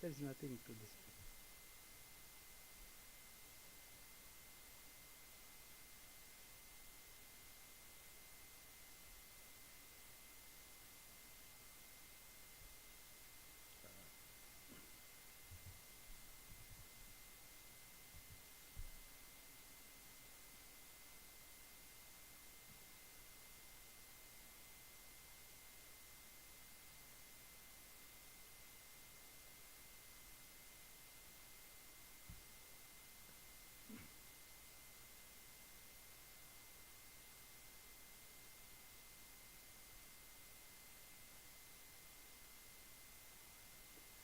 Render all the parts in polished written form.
There's nothing to this.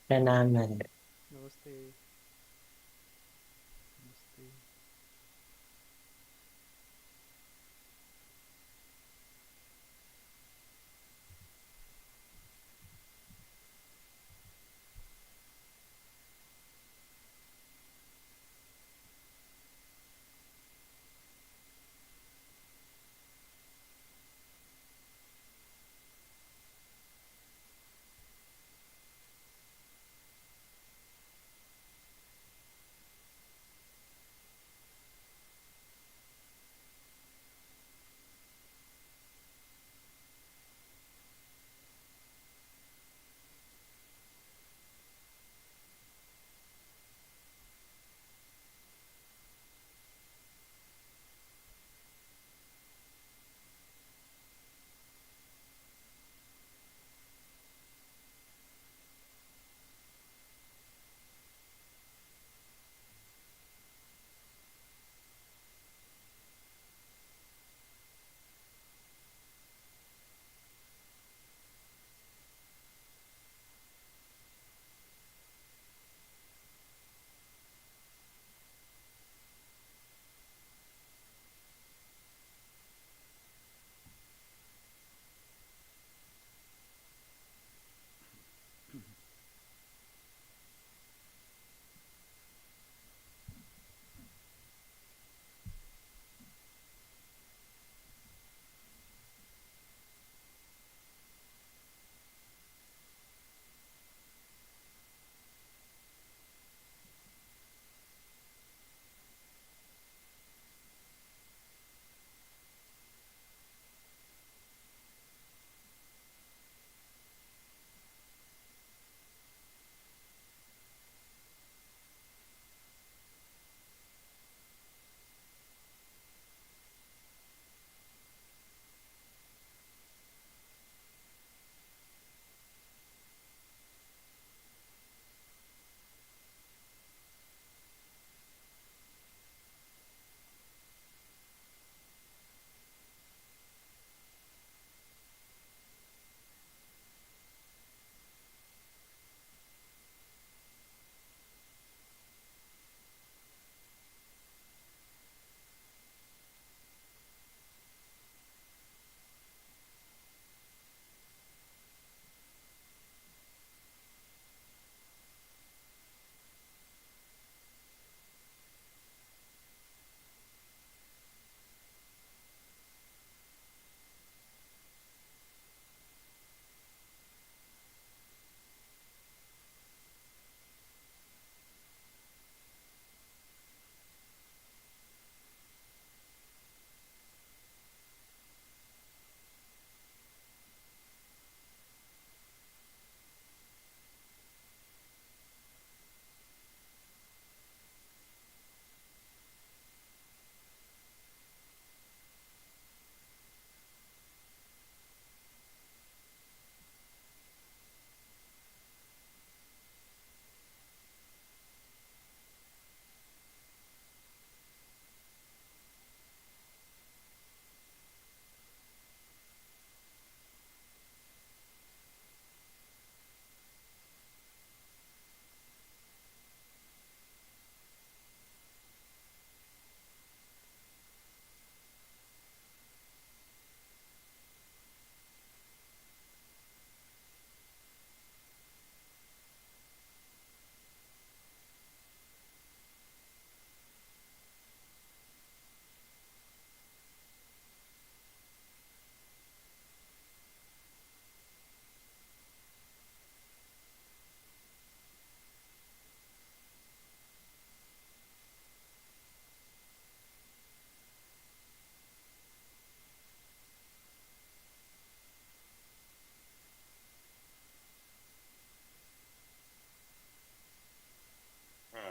प्रणाम मैंने। Namaste. Namaste.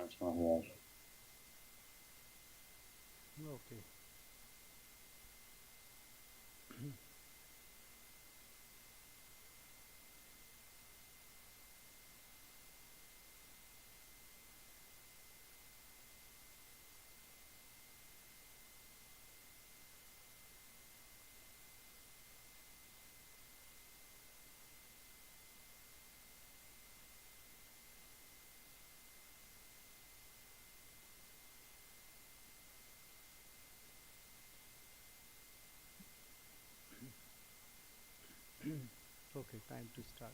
much more here. Okay. Okay, time to start.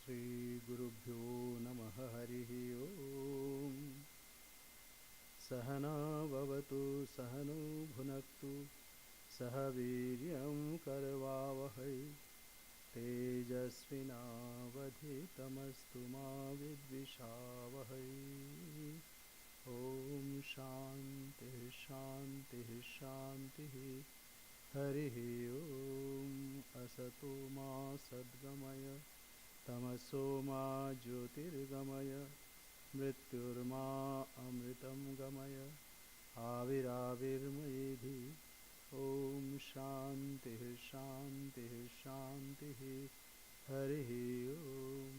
Sri Gurubhyo Namaha Harihi Om. Sahana Bhavatu Sahano Bhunaktu Sahaviryam Karvavahai Tejasvinavadhitamastu ma vidvishavahai. Om Shanti Shanti Shanti. Harihi Om. Asato ma Sadgamaya Tamaso ma Jyotirgamaya Mrityurma Amritam Gamaya Aviravirmayedhi. Om Shanti Shanti Shanti. Harihi Om.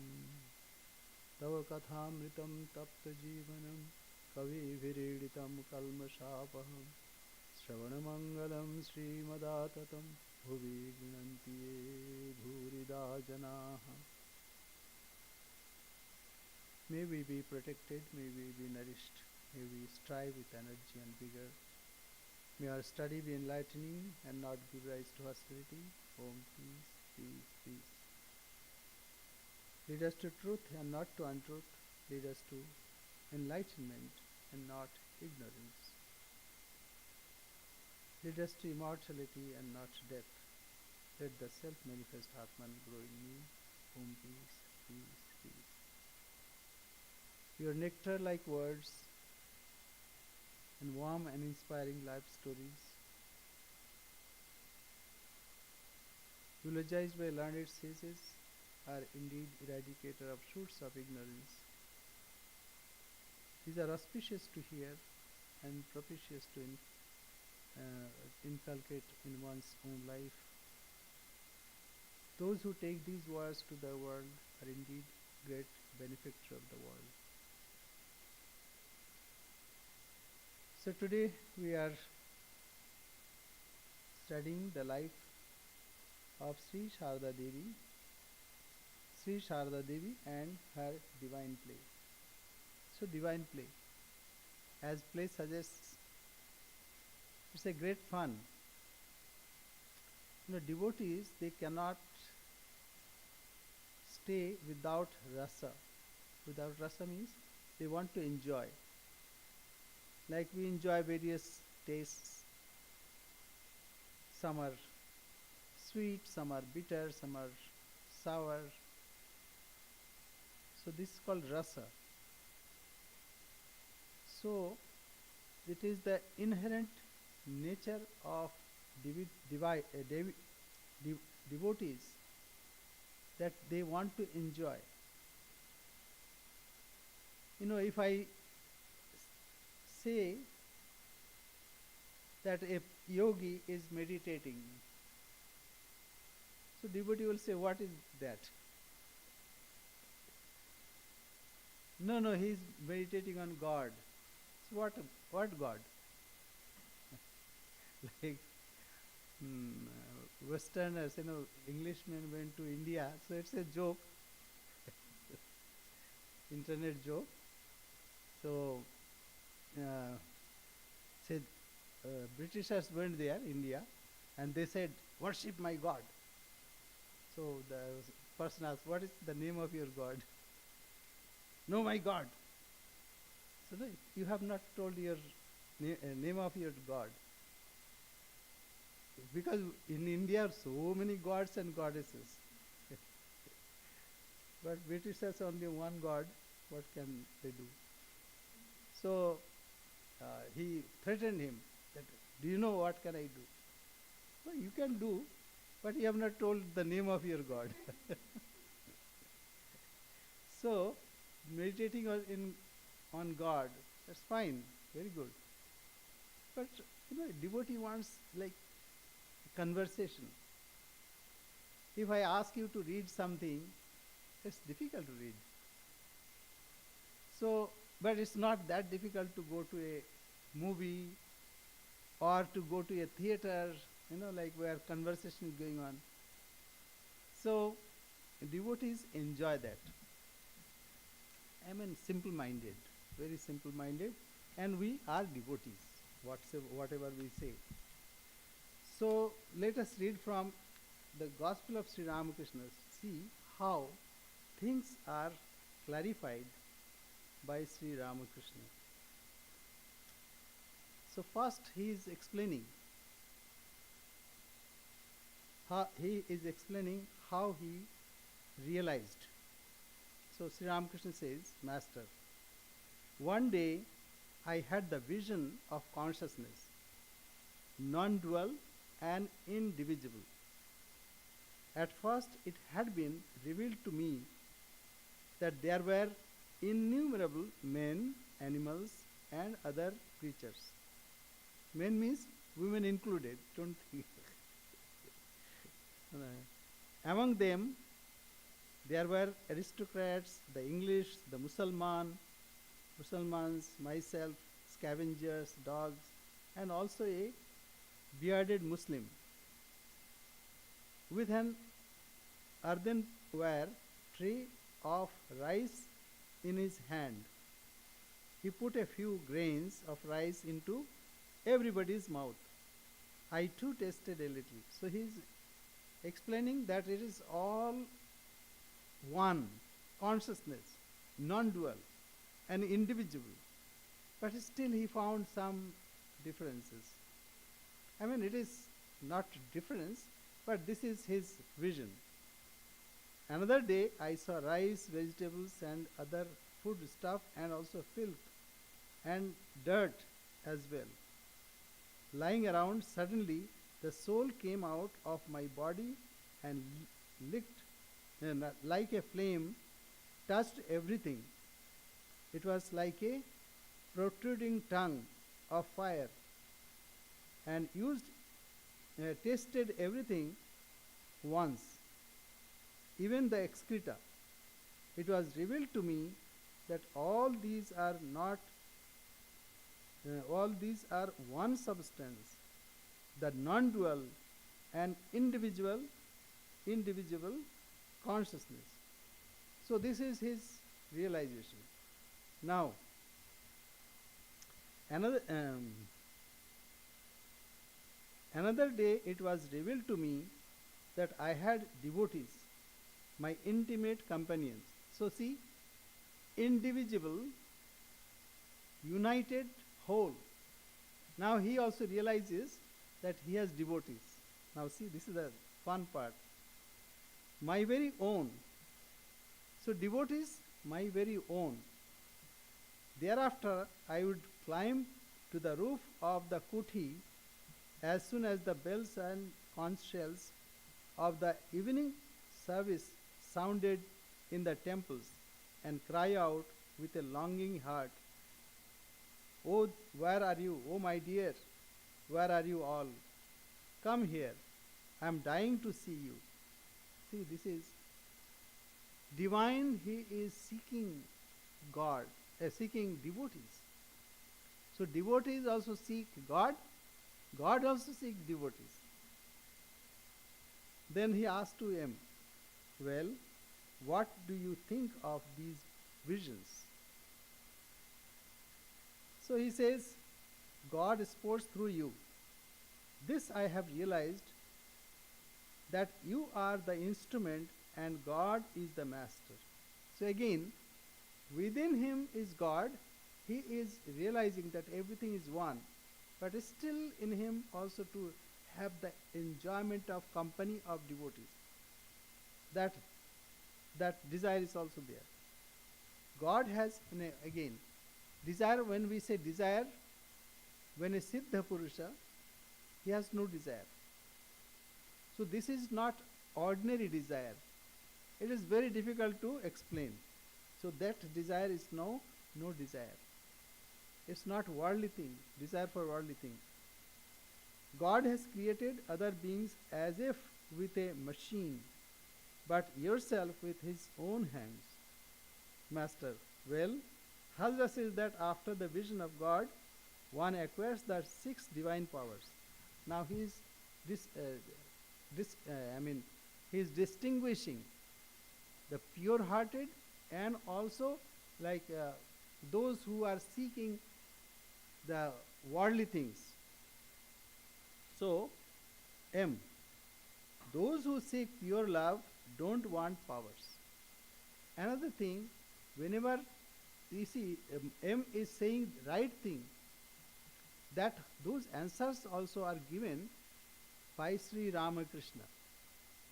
Tava kathamritam tapta jivanam kavi viriditam kalmashapaham Shravanamangalam Srimadaatatam bhuvi grinanti ye bhurida janaha. May we be protected, may we be nourished, may we strive with energy and vigor. May our study be enlightening and not give rise to hostility. Om peace, peace, peace. Lead us to truth and not to untruth. Lead us to enlightenment and not ignorance. Lead us to immortality and not death. Let the self-manifest Atman grow in me. Om peace, peace, peace. Your nectar-like words and warm and inspiring life stories, eulogized by learned sages, are indeed eradicator of shoots of ignorance. These are auspicious to hear and propitious to inculcate in one's own life. Those who take these words to the world are indeed great benefactors of the world. So today we are studying the life of Sri Sarada Devi and her divine play. So divine play, as play suggests, it's a great fun. Devotees, they cannot stay without rasa. Without rasa means they want to enjoy. Like we enjoy various tastes. Some are sweet, some are bitter, some are sour. So this is called rasa. So it is the inherent nature of devotees that they want to enjoy. If I say that a yogi is meditating, so devotee will say, what is that? No, he is meditating on God. So what God? Like Westerners, Englishmen went to India, so it's a joke, internet joke. So, said Britishers went there, India, and they said, worship my God. So the person asked, what is the name of your God? No, my God. So no, you have not told your name of your God. Because in India are so many gods and goddesses. But British has only one God. What can they do? So he threatened him that, do you know what can I do? Well, you can do, but you have not told the name of your God. So meditating on God, that's fine, very good. But devotee wants like conversation. If I ask you to read something, it's difficult to read. So, but it's not that difficult to go to a movie or to go to a theater, like where conversation is going on. So, devotees enjoy that. I mean, simple-minded, very simple-minded, and we are devotees, whatever we say. So, let us read from the Gospel of Sri Ramakrishna. See how things are clarified by Sri Ramakrishna. So first he is explaining how he realized. So Sri Ramakrishna says, Master, one day I had the vision of consciousness, non-dual and indivisible. At first it had been revealed to me that there were innumerable men, animals, and other creatures. Men means women included, don't think. Among them, there were aristocrats, the English, the Musalmans, myself, scavengers, dogs, and also a bearded Muslim with an earthenware tray of rice in his hand. He put a few grains of rice into everybody's mouth. I too tasted a little. So he is explaining that it is all one consciousness, non-dual and indivisible. But still he found some differences. I mean, it is not difference, but this is his vision. Another day I saw rice, vegetables and other food stuff, and also filth and dirt as well. Lying around, suddenly the soul came out of my body and licked, like a flame, touched everything. It was like a protruding tongue of fire, and tasted everything once, even the excreta. It was revealed to me that all these are one substance, the non-dual and indivisible consciousness. So this is his realization. Now, another day it was revealed to me that I had devotees, my intimate companions. So see, indivisible, united, whole. Now he also realizes that he has devotees. Now see, this is the fun part. My very own. So devotees, my very own. Thereafter, I would climb to the roof of the kuti as soon as the bells and conch shells of the evening service sounded in the temples, and cry out with a longing heart, "Oh, where are you? Oh, my dear, where are you all? Come here. I am dying to see you." See, this is divine. He is seeking God, seeking devotees. So devotees also seek God. God also seeks devotees. Then he asked to him, "Well, what do you think of these visions?" So he says, "God sports through you. This I have realized, that you are the instrument and God is the master." So again, within him is God. He is realizing that everything is one, but still in him also to have the enjoyment of company of devotees. That that desire is also there. God has, again, desire, when we say desire, when a Siddha Purusha, he has no desire. So this is not ordinary desire. It is very difficult to explain. So that desire is no desire. It's not worldly thing, desire for worldly thing. God has created other beings as if with a machine, but yourself with his own hands. Master, well, Hazra says that after the vision of God, one acquires the six divine powers. Now he is dis, dis, I mean, he is distinguishing the pure-hearted and also like those who are seeking the worldly things. So, M. Those who seek pure love don't want powers. Another thing, whenever you see M is saying right thing, that those answers also are given by Sri Ramakrishna,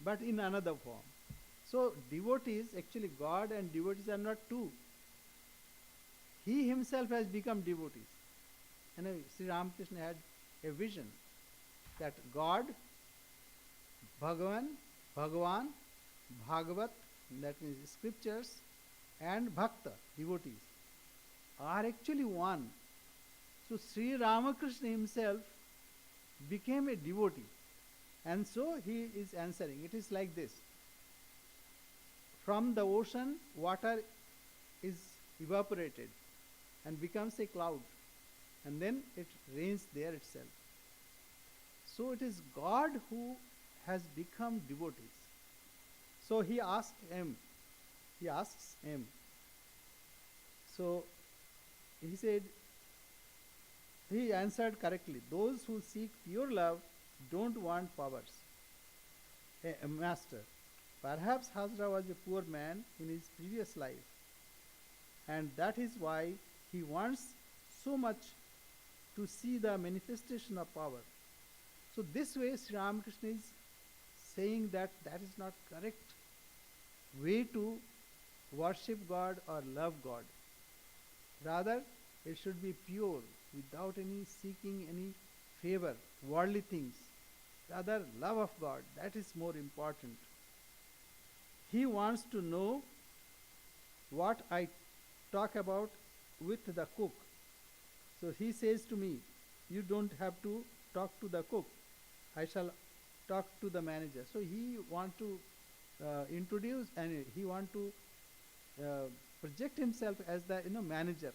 but in another form. So devotees, actually God and devotees are not two. He himself has become devotees. And Sri Ramakrishna had a vision that God, Bhagavan, Bhagavat, that means scriptures, and Bhakta, devotees, are actually one. So Sri Ramakrishna himself became a devotee. And so he is answering. It is like this. From the ocean, water is evaporated and becomes a cloud. And then it rains there itself. So it is God who has become devotees. So he asks him. So he said, he answered correctly. Those who seek pure love don't want powers. Master, perhaps Hazra was a poor man in his previous life, and that is why he wants so much to see the manifestation of power. So this way Sri Ramakrishna is saying that that is not correct way to worship God or love God. Rather, it should be pure, without any seeking any favor, worldly things. Rather, love of God, that is more important. He wants to know what I talk about with the cook. So he says to me, you don't have to talk to the cook. I shall talk to the manager. So he want to introduce, and he want to project himself as the manager.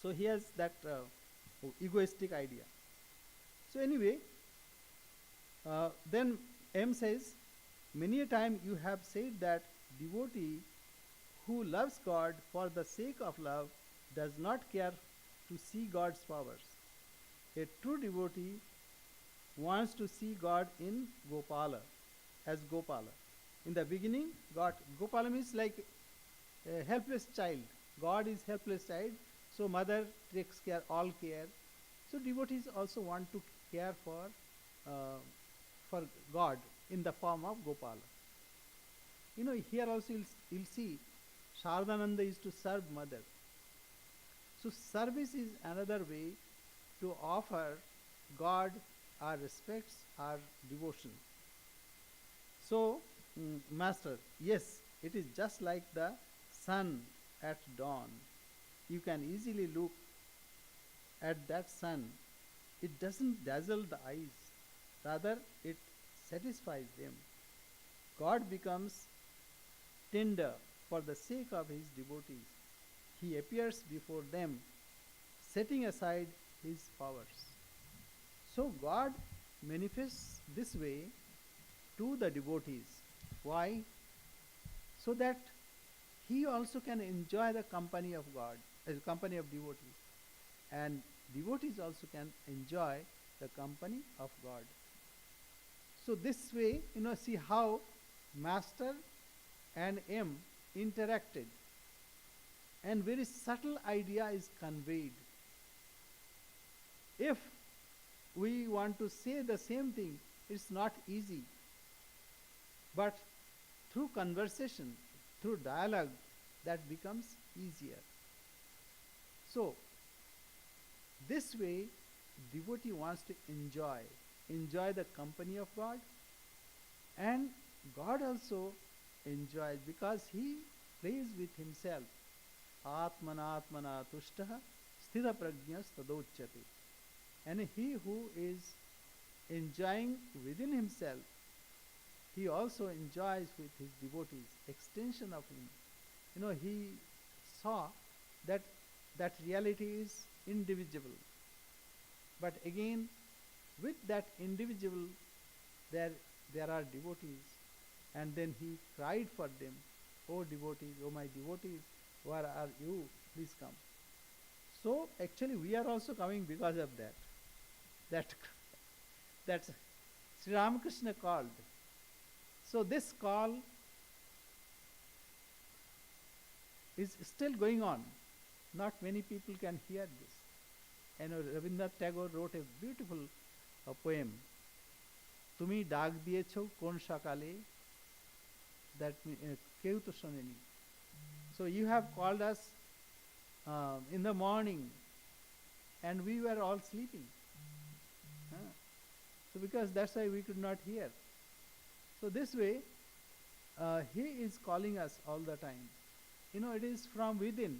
So he has that egoistic idea. So anyway, then M says, many a time you have said that devotee who loves God for the sake of love does not care to see God's powers. A true devotee wants to see God in Gopala, as Gopala. In the beginning, Gopala means like a helpless child. God is helpless child, so mother takes care, all care. So devotees also want to care for God in the form of Gopala. Here also you'll see Sharadananda used to serve mother. So service is another way to offer God our respects, our devotion. So, Master, yes, it is just like the sun at dawn. You can easily look at that sun. It doesn't dazzle the eyes. Rather, it satisfies them. God becomes tender for the sake of his devotees. He appears before them, setting aside his powers. So God manifests this way to the devotees. Why? So that he also can enjoy the company of God, the company of devotees. And devotees also can enjoy the company of God. So this way, see how Master and M interacted. And very subtle idea is conveyed. If we want to say the same thing, it's not easy. But through conversation, through dialogue, that becomes easier. So, this way, devotee wants to enjoy the company of God, and God also enjoys because he plays with himself. Atmanatmana tushtaha sthira prajnas tadochyate. And he who is enjoying within himself, he also enjoys with his devotees, extension of him. He saw that that reality is indivisible. But again, with that individual, there, there are devotees. And then he cried for them, "Oh devotees, oh my devotees, where are you? Please come." So actually we are also coming because of that. That that's Sri Ramakrishna called. So this call is still going on. Not many people can hear this. Rabindranath Tagore wrote a beautiful poem. তুমি ডাক দিয়েছ কোন সকালে, that কেউ তো শোনেনি. So you have called us in the morning and we were all sleeping. So because that's why we could not hear. So this way, he is calling us all the time. It is from within.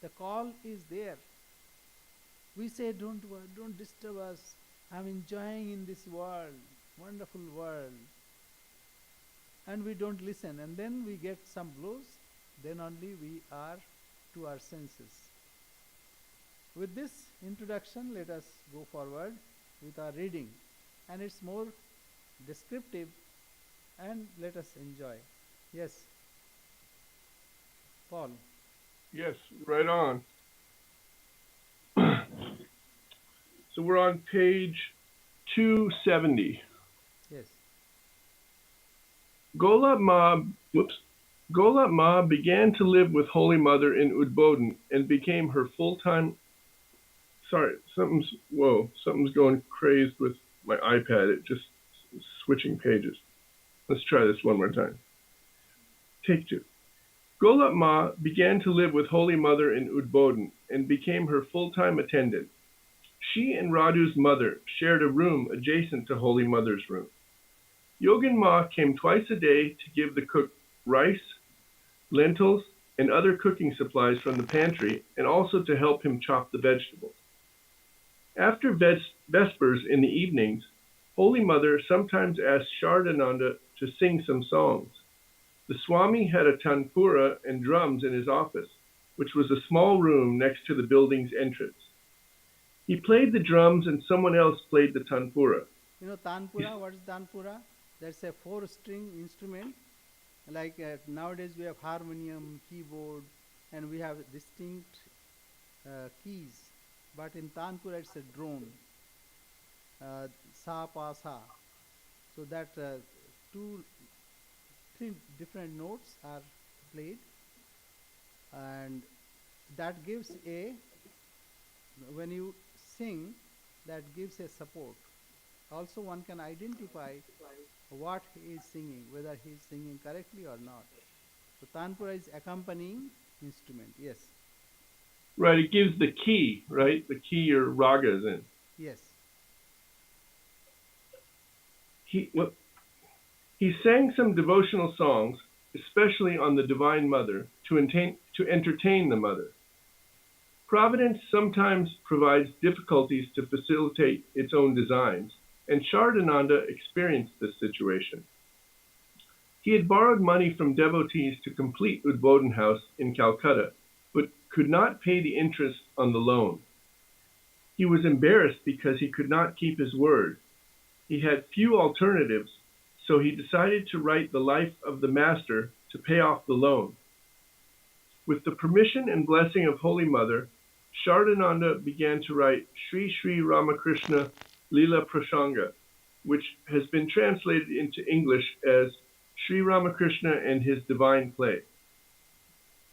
The call is there. We say, don't disturb us. I'm enjoying in this world, wonderful world. And we don't listen. And then we get some blows. Then only we are to our senses. With this introduction, let us go forward with our reading. And it's more descriptive, and let us enjoy. Yes, Paul. Yes, right on. So we're on page 270. Yes. Gola Ma began to live with Holy Mother in Udbodhan and became her full-time. Sorry, something's going crazed with my iPad. It just switching pages. Let's try this one more time. Take two. Gola Ma began to live with Holy Mother in Udbodhan and became her full-time attendant. She and Radhu's mother shared a room adjacent to Holy Mother's room. Yogin Ma came twice a day to give the cook rice, lentils, and other cooking supplies from the pantry, and also to help him chop the vegetables. After Vespers in the evenings, Holy Mother sometimes asked Shardananda to sing some songs. The Swami had a tanpura and drums in his office, which was a small room next to the building's entrance. He played the drums and someone else played the tanpura. Tanpura, what is tanpura? That's a 4-string instrument. Like nowadays we have harmonium, keyboard, and we have distinct keys. But in tanpura it's a drone. Sa, pa, sa. So that 3 different notes are played, and that gives when you sing, that gives a support. Also one can identify what he is singing, whether he is singing correctly or not. So tanpura is accompanying instrument. Yes. Right, it gives the key, right? The key your raga is in. Yes. He sang some devotional songs, especially on the Divine Mother, to entertain the Mother. Providence sometimes provides difficulties to facilitate its own designs, and Shardananda experienced this situation. He had borrowed money from devotees to complete Udbodhan House in Calcutta, but could not pay the interest on the loan. He was embarrassed because he could not keep his word. He had few alternatives, so he decided to write the life of the Master to pay off the loan. With the permission and blessing of Holy Mother, Shardananda began to write Sri Sri Ramakrishna Leela Prasanga, which has been translated into English as Sri Ramakrishna and His Divine Play.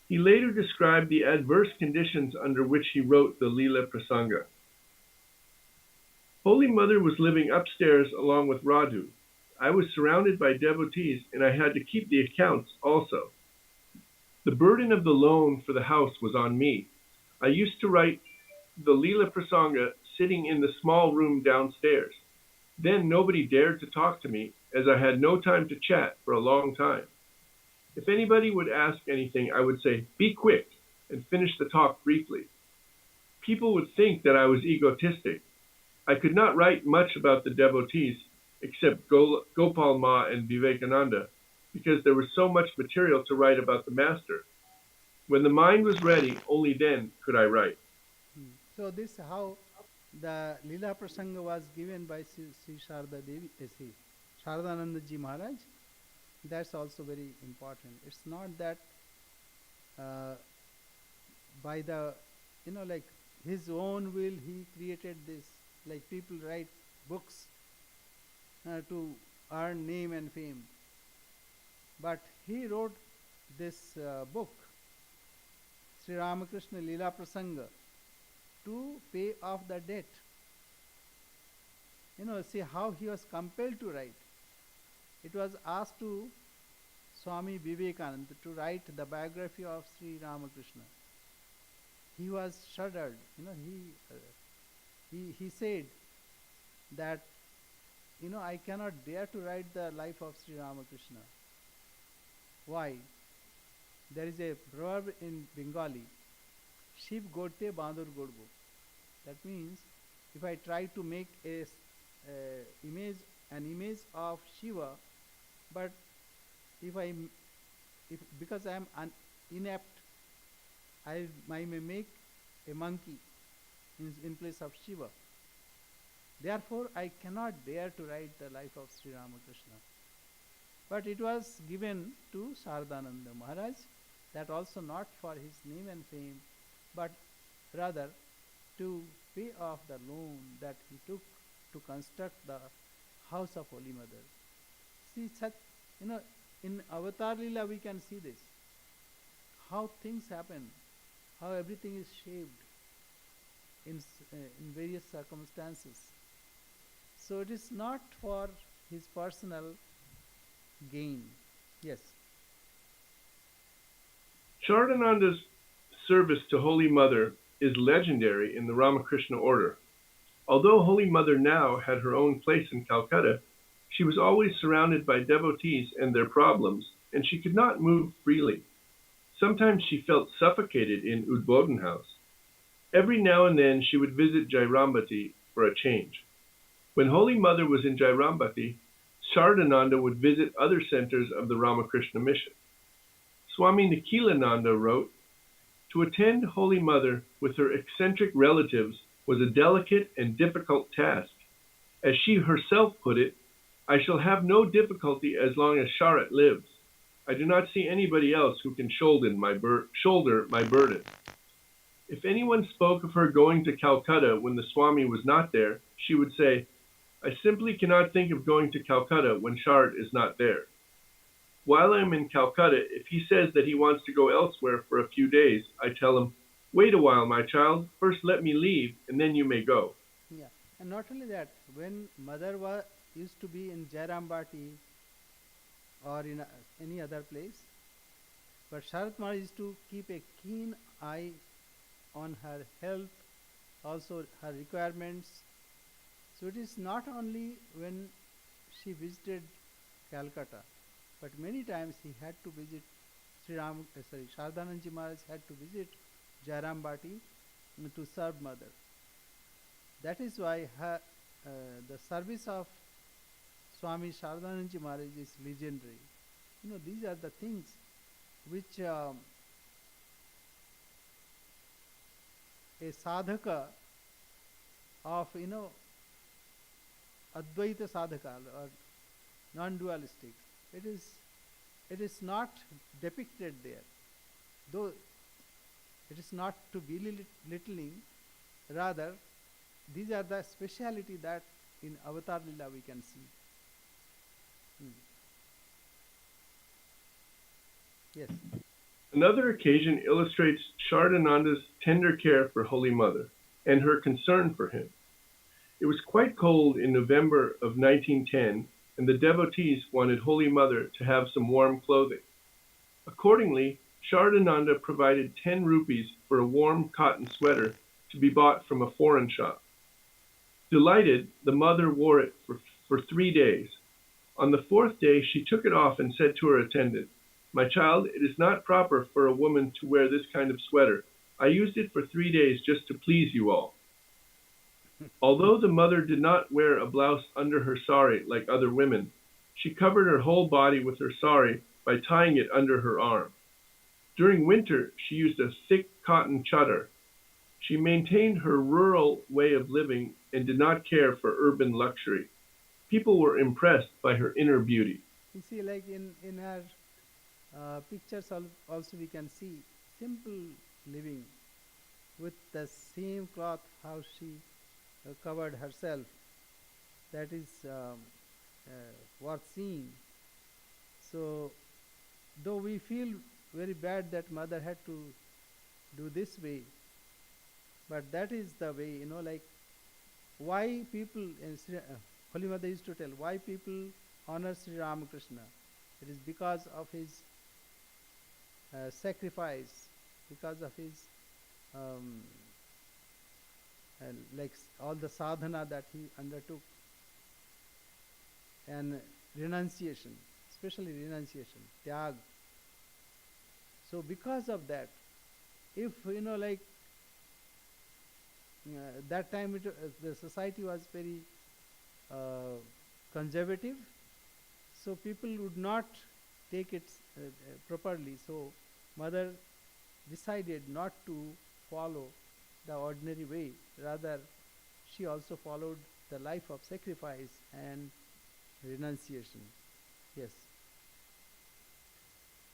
He later described the adverse conditions under which he wrote the Leela Prasanga. Holy Mother was living upstairs along with Radhu. I was surrounded by devotees and I had to keep the accounts also. The burden of the loan for the house was on me. I used to write the Leela Prasanga sitting in the small room downstairs. Then nobody dared to talk to me as I had no time to chat for a long time. If anybody would ask anything, I would say, "Be quick," and finish the talk briefly. People would think that I was egotistic. I could not write much about the devotees except Gopal Ma and Vivekananda because there was so much material to write about the master. When the mind was ready, only then could I write. So this how the Leela Prasanga was given by Sri Sarada Devi, Sri Saradananda Ji Maharaj. That's also very important. It's not that uh, by the, like his own will he created this. Like people write books to earn name and fame. But he wrote this book, Sri Ramakrishna Leela Prasanga, to pay off the debt. See how he was compelled to write. It was asked to Swami Vivekananda to write the biography of Sri Ramakrishna. He was shuddered. He said that, I cannot dare to write the life of Sri Ramakrishna. Why? There is a proverb in Bengali, Shiv Gorte Bandur Godbo. That means if I try to make an image of Shiva, but because I am inept, I may make a monkey in place of Shiva. Therefore, I cannot dare to write the life of Sri Ramakrishna. But it was given to Saradananda Maharaj, that also not for his name and fame, but rather to pay off the loan that he took to construct the house of Holy Mother. See, such, in Avatar Leela we can see this, how things happen, how everything is shaped in various circumstances. So it is not for his personal gain. Yes. Charadananda's service to Holy Mother is legendary in the Ramakrishna order. Although Holy Mother now had her own place in Calcutta, she was always surrounded by devotees and their problems, and she could not move freely. Sometimes she felt suffocated in Udbodhan House. Every now and then she would visit Jairambati for a change. When Holy Mother was in Jairambati, Charadananda would visit other centers of the Ramakrishna mission. Swami Nikhilananda wrote, "To attend Holy Mother with her eccentric relatives was a delicate and difficult task. As she herself put it, I shall have no difficulty as long as Sharat lives. I do not see anybody else who can shoulder my burden." If anyone spoke of her going to Calcutta when the Swami was not there, she would say, "I simply cannot think of going to Calcutta when Sharat is not there. While I am in Calcutta, if he says that he wants to go elsewhere for a few days, I tell him, 'Wait a while, my child. First let me leave, and then you may go.'" Yeah. And not only that, when mother used to be in Jairambati or in any other place, but Sharat Maharaj used to keep a keen eye on her health, also her requirements. So it is not only when she visited Calcutta, but many times he had to visit Saradananda Maharaj had to visit Jairambati to serve mother. That is why the service of Swami Saradananda Maharaj is legendary. These are the things which a sadhaka of Advaita sadhaka or non-dualistic, it is not depicted there, though it is not to be belittling. Rather, these are the speciality that in Avatar Leela we can see. Yes. Another occasion illustrates Charadananda's tender care for Holy Mother and her concern for him. It was quite cold in November of 1910, and the devotees wanted Holy Mother to have some warm clothing. Accordingly, Sharadananda provided 10 rupees for a warm cotton sweater to be bought from a foreign shop. Delighted, the mother wore it for 3 days. On the fourth day, she took it off and said to her attendant, "My child, it is not proper for a woman to wear this kind of sweater. I used it for 3 days just to please you all." Although the mother did not wear a blouse under her sari like other women, she covered her whole body with her sari by tying it under her arm. During winter, she used a thick cotton chadar. She maintained her rural way of living and did not care for urban luxury. People were impressed by her inner beauty. You see, like in her pictures, also we can see simple living with the same cloth how she covered herself. That is worth seeing. So, though we feel very bad that mother had to do this way, but that is the way, like why people, Holy Mother used to tell, why people honor Sri Ramakrishna. It is because of his sacrifice, because of his um, like all the sadhana that he undertook, and renunciation, especially renunciation, tyag. So because of that, if like that time the society was very conservative, so people would not take it properly. So mother decided not to follow the ordinary way. Rather, she also followed the life of sacrifice and renunciation. Yes.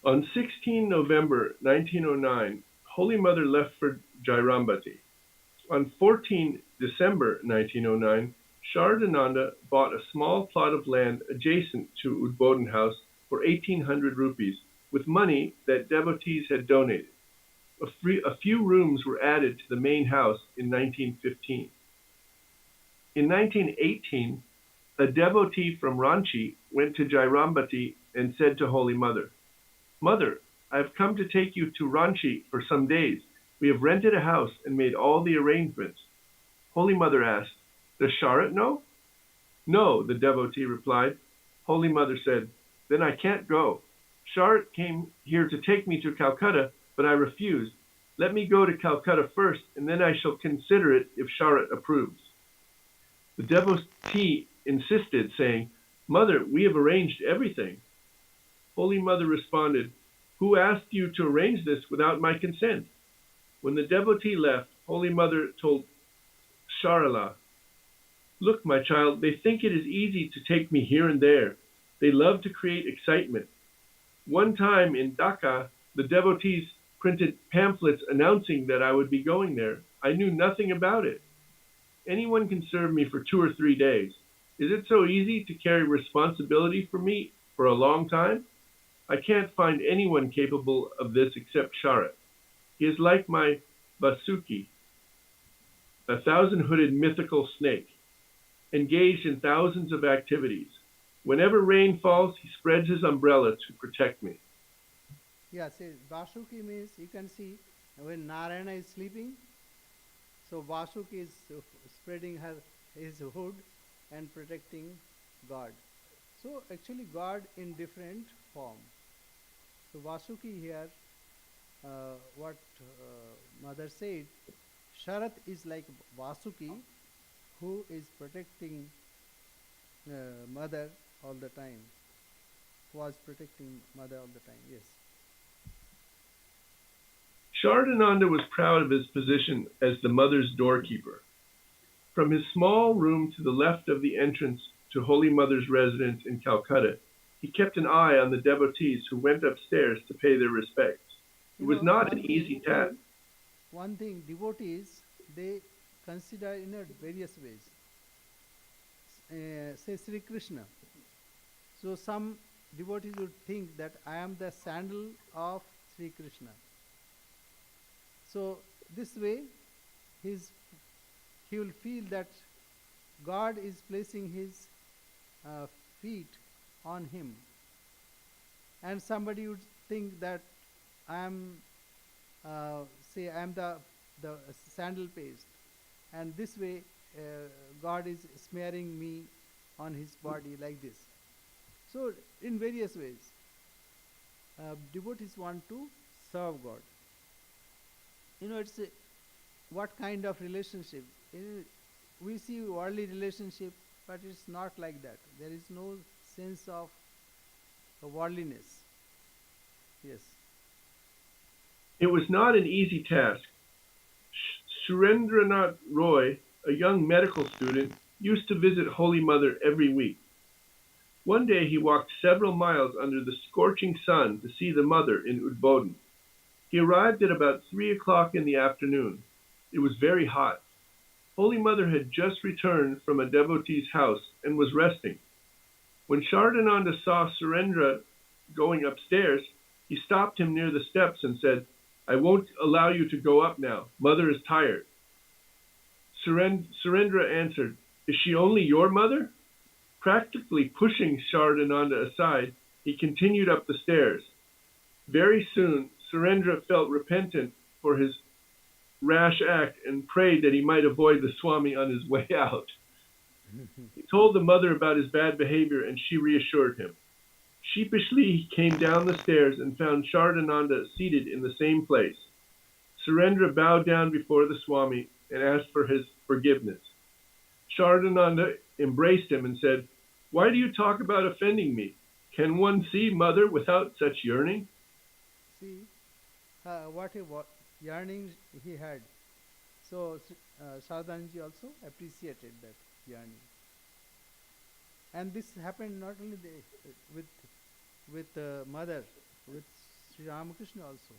On 16 November 1909, Holy Mother left for Jairambati. On 14 December 1909, Sharadananda bought a small plot of land adjacent to Udbodhan House for 1,800 rupees with money that devotees had donated. A few rooms were added to the main house in 1915. In 1918, a devotee from Ranchi went to Jairambati and said to Holy Mother, "Mother, I have come to take you to Ranchi for some days. We have rented a house and made all the arrangements." Holy Mother asked, "Does Sharat know?" "No," the devotee replied. Holy Mother said, "Then I can't go. Sharat came here to take me to Calcutta, but I refused. Let me go to Calcutta first, and then I shall consider it if Sharat approves." The devotee insisted, saying, "Mother, we have arranged everything." Holy Mother responded, "Who asked you to arrange this without my consent?" When the devotee left, Holy Mother told Sarada, "Look, my child, they think it is easy to take me here and there. They love to create excitement. One time in Dhaka, the devotees printed pamphlets announcing that I would be going there. I knew nothing about it. Anyone can serve me for 2 or 3 days. Is it so easy to carry responsibility for me for a long time? I can't find anyone capable of this except Sharat. He is like my Vasuki, a thousand-hooded mythical snake, engaged in thousands of activities. Whenever rain falls, he spreads his umbrella to protect me." Yeah, see, Vasuki means you can see when Narayana is sleeping, so Vasuki is spreading his hood and protecting God. So actually God in different form. So Vasuki here, what mother said, Sharat is like Vasuki who is protecting mother all the time, was protecting mother all the time. Yes. Sharadananda was proud of his position as the mother's doorkeeper. From his small room to the left of the entrance to Holy Mother's residence in Calcutta, he kept an eye on the devotees who went upstairs to pay their respects. It was not an easy task. One thing, devotees, they consider in various ways. Say Sri Krishna. So some devotees would think that I am the sandal of Sri Krishna. So this way, he will feel that God is placing his feet on him. And somebody would think that I am, say, I am the sandal paste, and this way God is smearing me on his body like this. So, in various ways, devotees want to serve God. It's what kind of relationship? We see worldly relationship, but it's not like that. There is no sense of worldliness. Yes. It was not an easy task. Surendranath Roy, a young medical student, used to visit Holy Mother every week. One day he walked several miles under the scorching sun to see the Mother in Udbodhan. He arrived at about 3 o'clock in the afternoon. It was very hot. Holy Mother had just returned from a devotee's house and was resting. When Shardananda saw Surendra going upstairs, he stopped him near the steps and said, "I won't allow you to go up now. Mother is tired." Surendra answered, "Is she only your mother?" Practically pushing Shardananda aside, he continued up the stairs. Very soon, Surendra felt repentant for his rash act and prayed that he might avoid the Swami on his way out. He told the mother about his bad behavior and she reassured him. Sheepishly, he came down the stairs and found Shardananda seated in the same place. Surendra bowed down before the Swami and asked for his forgiveness. Shardananda embraced him and said, "Why do you talk about offending me? Can one see Mother without such yearning?" See, what a yearning he had. So, Sardhanji also appreciated that yearning. And this happened not only with Mother, with Sri Ramakrishna also.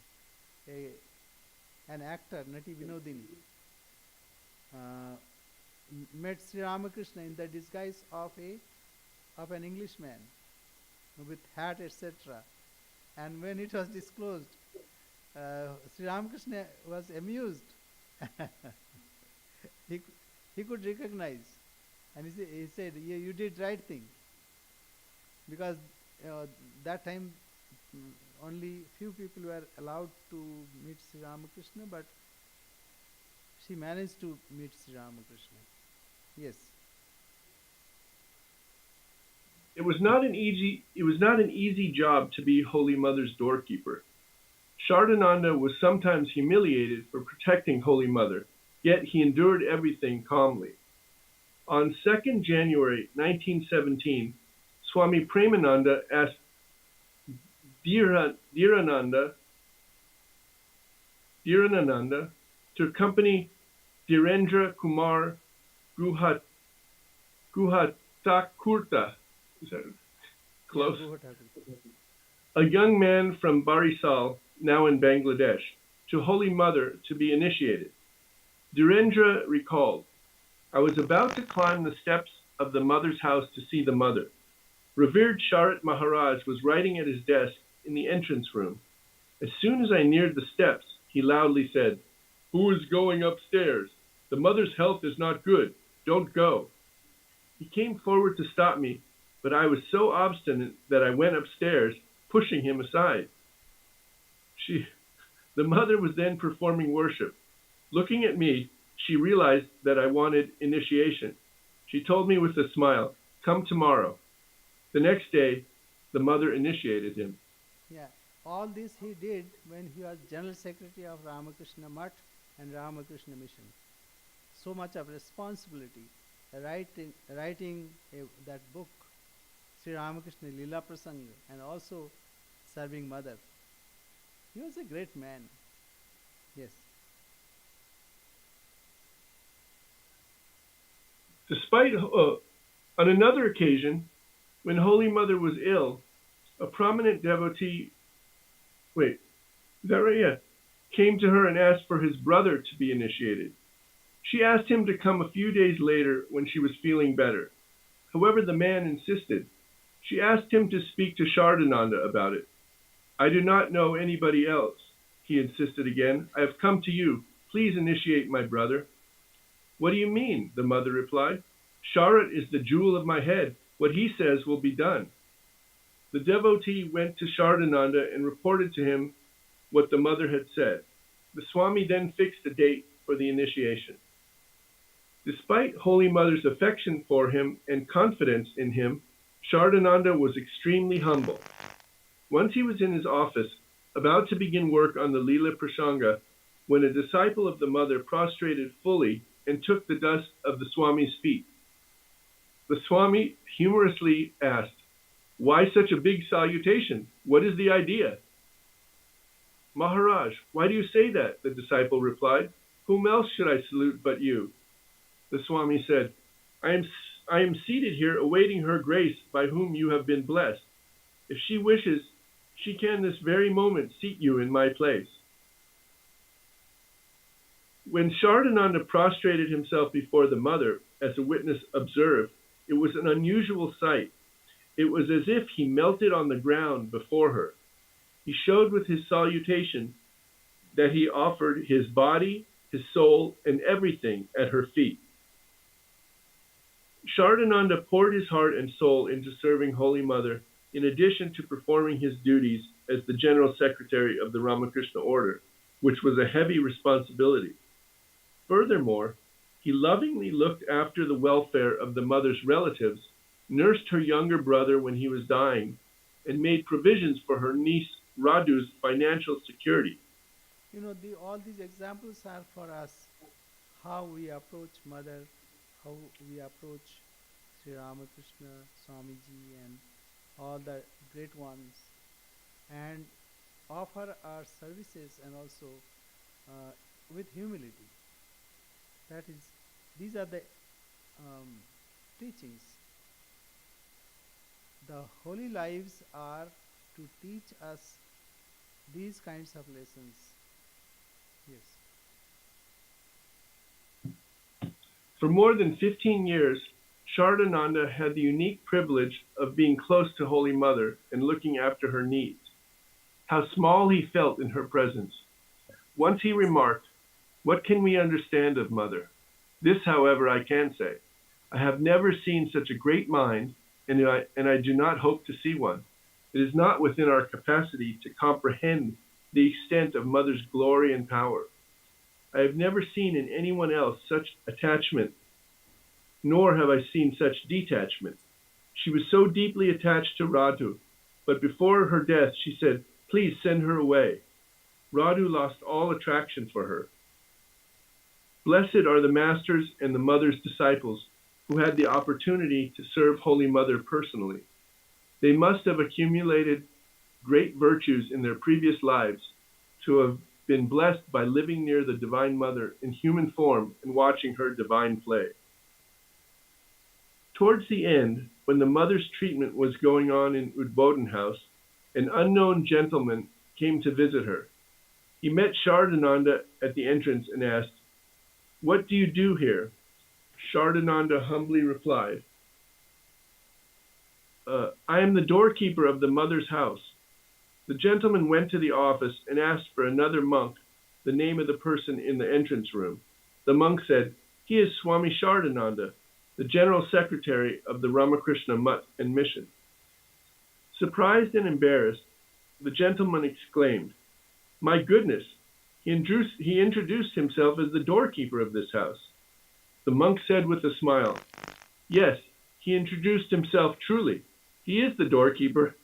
An actor, Nati Vinodini, met Sri Ramakrishna in the disguise of an Englishman with hat, etc. And when it was disclosed, Sri Ramakrishna was amused. he could recognize, and he said, "Yeah, you did right thing." Because that time only few people were allowed to meet Sri Ramakrishna, but she managed to meet Sri Ramakrishna. Yes. It was not an easy job to be Holy Mother's doorkeeper. Shardananda was sometimes humiliated for protecting Holy Mother, yet he endured everything calmly. On 2nd January 1917, Swami Premananda asked Dhirananda to accompany Dhirendra Kumar Guhatakurta, is that close? A young man from Barisal, now in Bangladesh, to Holy Mother to be initiated. Dhirendra recalled, "I was about to climb the steps of the Mother's house to see the Mother. Revered Sharat Maharaj was writing at his desk in the entrance room. As soon as I neared the steps, he loudly said, 'Who is going upstairs? The Mother's health is not good. Don't go.' He came forward to stop me, but I was so obstinate that I went upstairs, pushing him aside. The Mother was then performing worship. Looking at me, she realized that I wanted initiation. She told me with a smile, 'Come tomorrow.' The next day, the Mother initiated him." Yeah, all this he did when he was General Secretary of Ramakrishna Mutt and Ramakrishna Mission. So much of responsibility, writing that book, Sri Ramakrishna Lila Prasanga, and also serving Mother. He was a great man. Yes. Despite, on another occasion, when Holy Mother was ill, a prominent devotee, came to her and asked for his brother to be initiated. She asked him to come a few days later when she was feeling better. However, the man insisted. She asked him to speak to Shardananda about it. "I do not know anybody else," he insisted again. "I have come to you. Please initiate my brother." "What do you mean?" the Mother replied. "Sharat is the jewel of my head. What he says will be done. The devotee went to Shardananda and reported to him what the mother had said. The Swami then fixed a date for the initiation. Despite Holy Mother's affection for him and confidence in him, Shardananda was extremely humble. Once he was in his office, about to begin work on the Leela Prasanga, when a disciple of the mother prostrated fully and took the dust of the Swami's feet. The Swami humorously asked, "Why such a big salutation? What is the idea?" "Maharaj, why do you say that?" the disciple replied. "Whom else should I salute but you?" The Swami said, I am seated here awaiting her grace by whom you have been blessed. If she wishes, she can this very moment seat you in my place." When Shardananda prostrated himself before the mother, as a witness observed, it was an unusual sight. It was as if he melted on the ground before her. He showed with his salutation that he offered his body, his soul, and everything at her feet. Shardananda poured his heart and soul into serving Holy Mother, in addition to performing his duties as the General Secretary of the Ramakrishna Order, which was a heavy responsibility. Furthermore, he lovingly looked after the welfare of the mother's relatives, nursed her younger brother when he was dying, and made provisions for her niece Radhu's financial security. All these examples are for us how we approach Mother, how we approach Sri Ramakrishna, Swamiji, and all the great ones, and offer our services and also with humility. These are the teachings. The holy lives are to teach us these kinds of lessons. Yes. For more than 15 years, Shardananda had the unique privilege of being close to Holy Mother and looking after her needs. How small he felt in her presence. Once he remarked, "What can we understand of Mother? This, however, I can say. I have never seen such a great mind, and I do not hope to see one. It is not within our capacity to comprehend the extent of Mother's glory and power. I have never seen in anyone else such attachment, nor have I seen such detachment. She was so deeply attached to Radhu, but before her death she said, 'Please send her away.' Radhu lost all attraction for her. Blessed are the masters and the mother's disciples who had the opportunity to serve Holy Mother personally. They must have accumulated great virtues in their previous lives to have been blessed by living near the Divine Mother in human form and watching her divine play." Towards the end, when the mother's treatment was going on in Udbodhan House, an unknown gentleman came to visit her. He met Shardananda at the entrance and asked, "What do you do here?" Shardananda humbly replied, "I am the doorkeeper of the mother's house." The gentleman went to the office and asked for another monk, the name of the person in the entrance room. The monk said, "He is Swami Shardananda, the General Secretary of the Ramakrishna Mutt and Mission." Surprised and embarrassed, the gentleman exclaimed, "My goodness, he introduced himself as the doorkeeper of this house." The monk said with a smile, "Yes, he introduced himself truly. He is the doorkeeper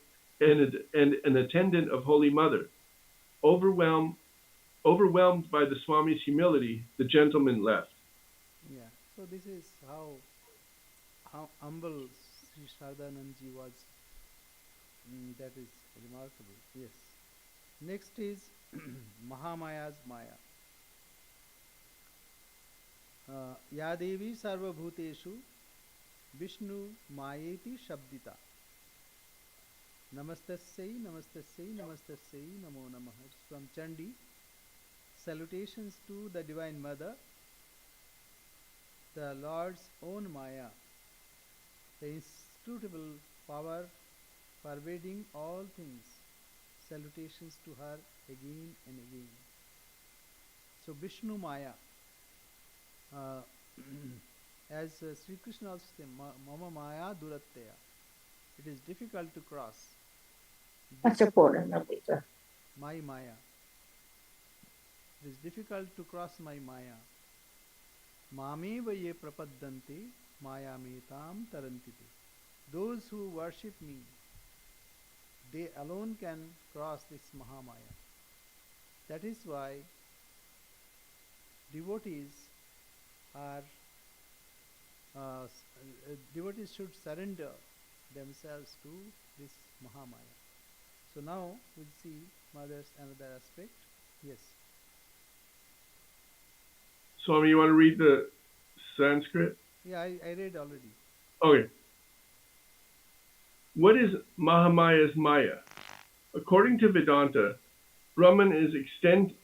and an attendant of Holy Mother." Overwhelmed by the Swami's humility, the gentleman left. Yeah. So this is how humble Sri Saradanandji was. That is remarkable. Yes. Next is Mahamaya's Maya. Ya Devi Sarvabhuteshu Vishnu Mayeti Shabdita. Namastassai, Namastassai, Namastassai, Namo Namaha. It's from Chandi. Salutations to the Divine Mother, the Lord's own Maya, the inscrutable power pervading all things. Salutations to her again and again. So Vishnu Maya. As Sri Krishna also said, Mama Maya Duratteya. It is difficult to cross this my Maya. It is difficult to cross my Maya. Mameva ye prapaddanti mayamitam tarantiti. Those who worship me, they alone can cross this Mahamaya. That is why devotees are devotees should surrender themselves to this Mahamaya. So now we'll see Mother's another aspect. Yes. Swami, you want to read the Sanskrit? Yeah, I read already. Okay. What is Mahamaya's Maya? According to Vedanta, Brahman is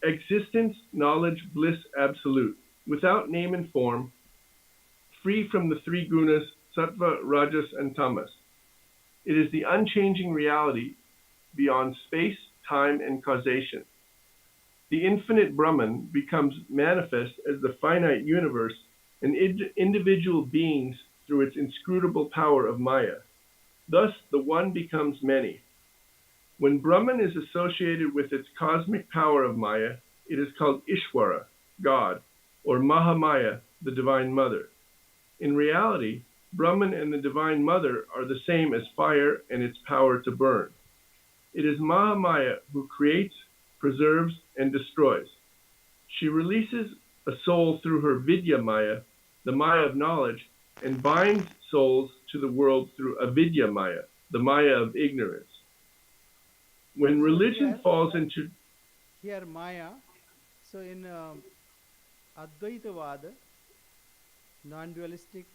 existence, knowledge, bliss, absolute, without name and form, free from the three gunas, sattva, rajas, and tamas. It is the unchanging reality beyond space, time, and causation. The infinite Brahman becomes manifest as the finite universe and individual beings through its inscrutable power of Maya. Thus, the one becomes many. When Brahman is associated with its cosmic power of Maya, it is called Ishvara, God, or Mahamaya, the Divine Mother. In reality, Brahman and the Divine Mother are the same as fire and its power to burn. It is Mahamaya who creates, preserves, and destroys. She releases a soul through her Vidya Maya, the Maya of knowledge, and binds souls to the world through Avidya Maya, the Maya of ignorance. When religion falls into... Here Maya, so in Advaitavada, non-dualistic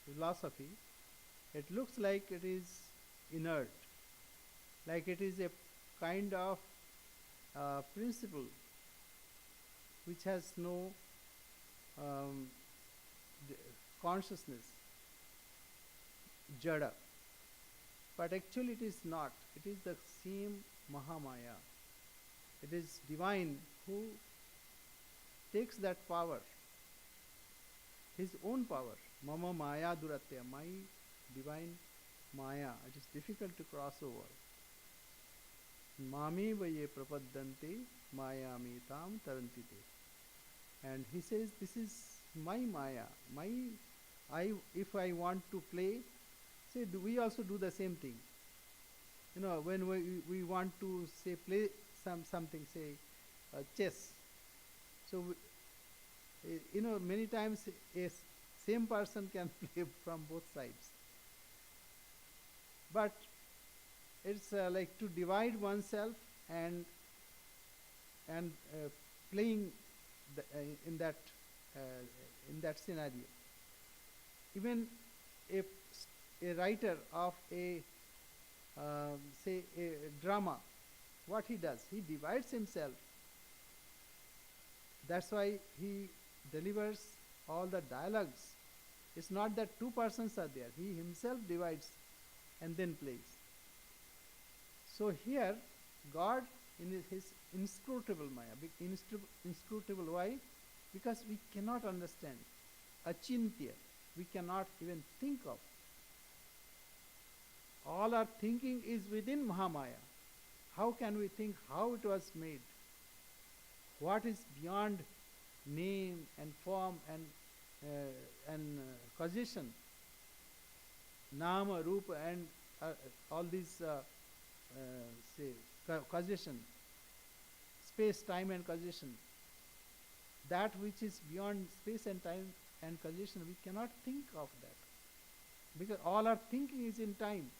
philosophy, it looks like it is inert, like it is a kind of principle which has no consciousness, jada. But actually it is not. It is the same Mahamaya. It is divine who takes that power, his own power. Mama Maya Duratya, my divine Maya. It is difficult to cross over. Mami vaye prapaddanti mayamitam tarantite. And he says, this is my Maya. If I want to play, say, we also do the same thing. You know, when we want to say play something, say chess. So, you know, many times a same person can play from both sides. But it's like to divide oneself and playing in that scenario. Even a writer of say a drama, what he does, he divides himself. That's why he delivers all the dialogues. It's not that two persons are there. He himself divides and then plays. So here, God in his inscrutable Maya, inscrutable why? Because we cannot understand. Achintya, we cannot even think of. All our thinking is within Mahamaya. How can we think how it was made? What is beyond name and form and causation? Nama, Rupa, and all these causation, space, time, and causation. That which is beyond space and time and causation, we cannot think of that, because all our thinking is in time.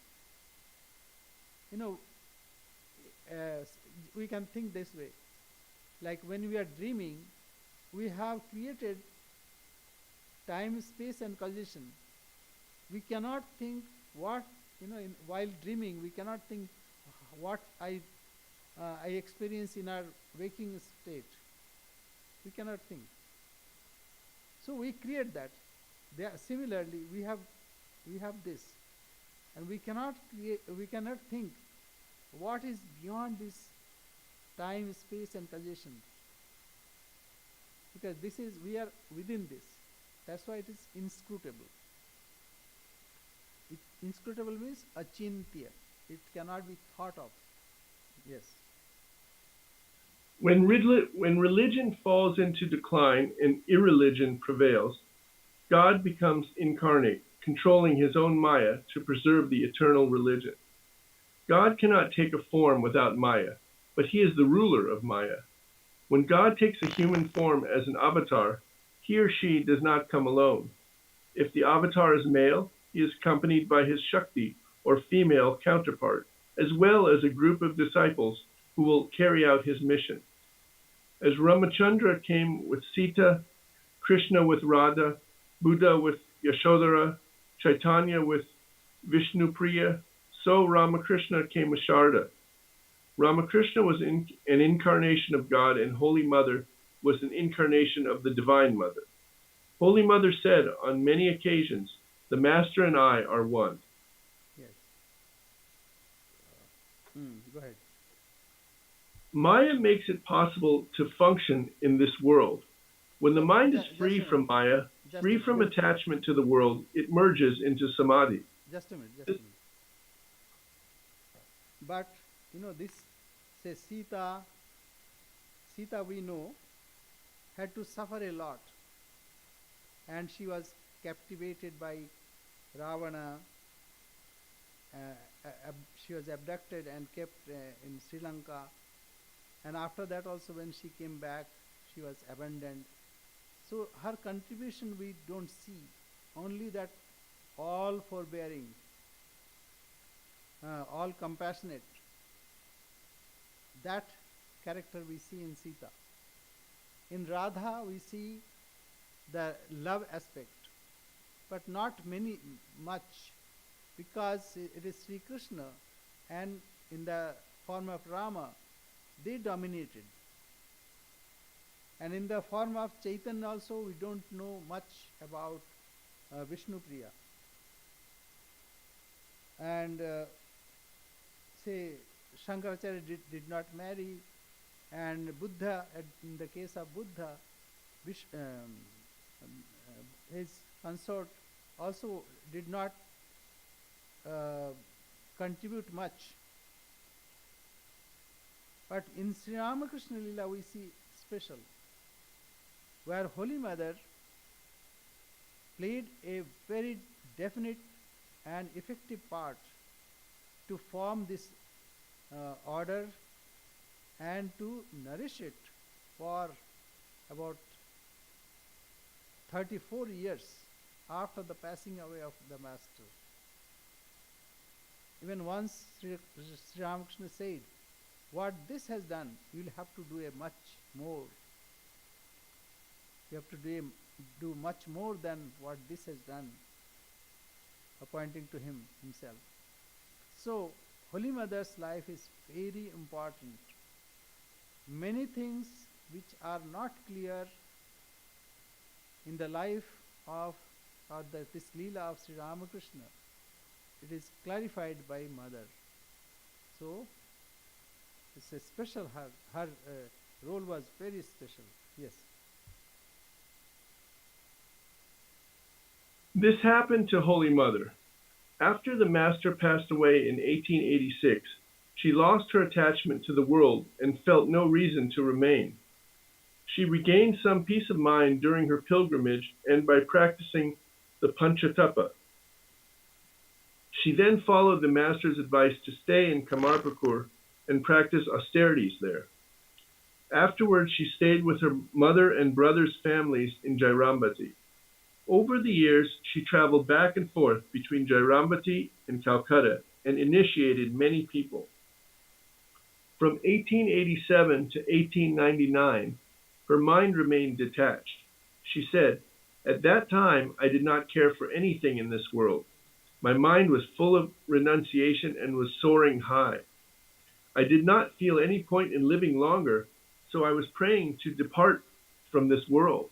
You know, we can think this way. Like when we are dreaming, we have created time, space, and causation. We cannot think what, you know, while dreaming, we cannot think what I experience in our waking state. We cannot think. So we create that. Similarly, we have this, and we cannot think what is beyond this time, space, and causation, because we are within this. That's why it is inscrutable. Inscrutable means achintya. It cannot be thought of. Yes. When religion falls into decline and irreligion prevails, God becomes incarnate, controlling his own Maya to preserve the eternal religion. God cannot take a form without Maya, but he is the ruler of Maya. When God takes a human form as an avatar, he or she does not come alone. If the avatar is male, he is accompanied by his Shakti, or female counterpart, as well as a group of disciples who will carry out his mission. As Ramachandra came with Sita, Krishna with Radha, Buddha with Yashodhara, Chaitanya with Vishnupriya, so Ramakrishna came with Sarada. Ramakrishna was an incarnation of God, and Holy Mother was an incarnation of the Divine Mother. Holy Mother said on many occasions, "The Master and I are one." Yes. Go ahead. Maya makes it possible to function in this world. When the mind is Just free a from minute. Maya, Just free a from minute. attachment to the world, it merges into samadhi. Just a minute. Just a minute. But this says Sita we know had to suffer a lot, and she was captivated by Ravana. She was abducted and kept in Sri Lanka, and after that also when she came back she was abandoned. So her contribution we don't see, only that all forbearing, all compassionate. That character we see in Sita. In Radha we see the love aspect, but not much, because it is Sri Krishna, and in the form of Rama they dominated, and in the form of Chaitanya also we don't know much about Vishnupriya. And say Shankaracharya did not marry, and Buddha, in the case of Buddha, his consort also did not contribute much. But in Sri Ramakrishna Lila we see special, where Holy Mother played a very definite and effective part to form this order and to nourish it for about 34 years after the passing away of the Master. Even once Sri Ramakrishna said, "What this has done, you will have to do a much more. You have to do much more than what this has done," pointing to himself. So, Holy Mother's life is very important. Many things which are not clear in the life of this Leela of Sri Ramakrishna, it is clarified by Mother. So, it's a special, her role was very special. Yes. This happened to Holy Mother. After the Master passed away in 1886, she lost her attachment to the world and felt no reason to remain. She regained some peace of mind during her pilgrimage and by practicing the Panchatapa. She then followed the Master's advice to stay in Kamarpukur and practice austerities there. Afterwards, she stayed with her mother and brother's families in Jairambati. Over the years, she traveled back and forth between Jairambati and Calcutta and initiated many people. From 1887 to 1899, her mind remained detached. She said, "At that time, I did not care for anything in this world. My mind was full of renunciation and was soaring high. I did not feel any point in living longer, so I was praying to depart from this world."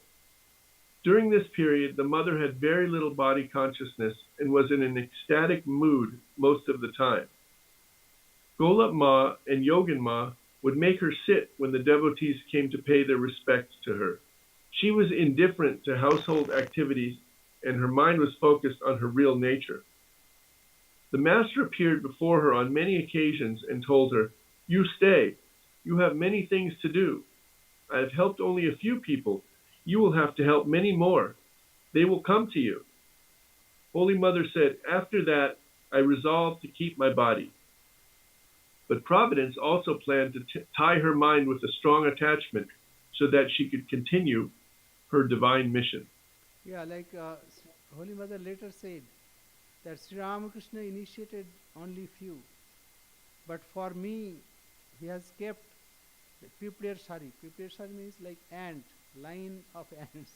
During this period, the mother had very little body consciousness and was in an ecstatic mood most of the time. Golap Ma and Yogin Ma would make her sit when the devotees came to pay their respects to her. She was indifferent to household activities, and her mind was focused on her real nature. The master appeared before her on many occasions and told her, "You stay. You have many things to do. I have helped only a few people. You will have to help many more. They will come to you." Holy Mother said, "After that, I resolved to keep my body." But Providence also planned to tie her mind with a strong attachment so that she could continue her divine mission. Yeah, like Holy Mother later said that Sri Ramakrishna initiated only few, but for me, he has kept the puplar sari. Puplar sari means like ant, line of ants.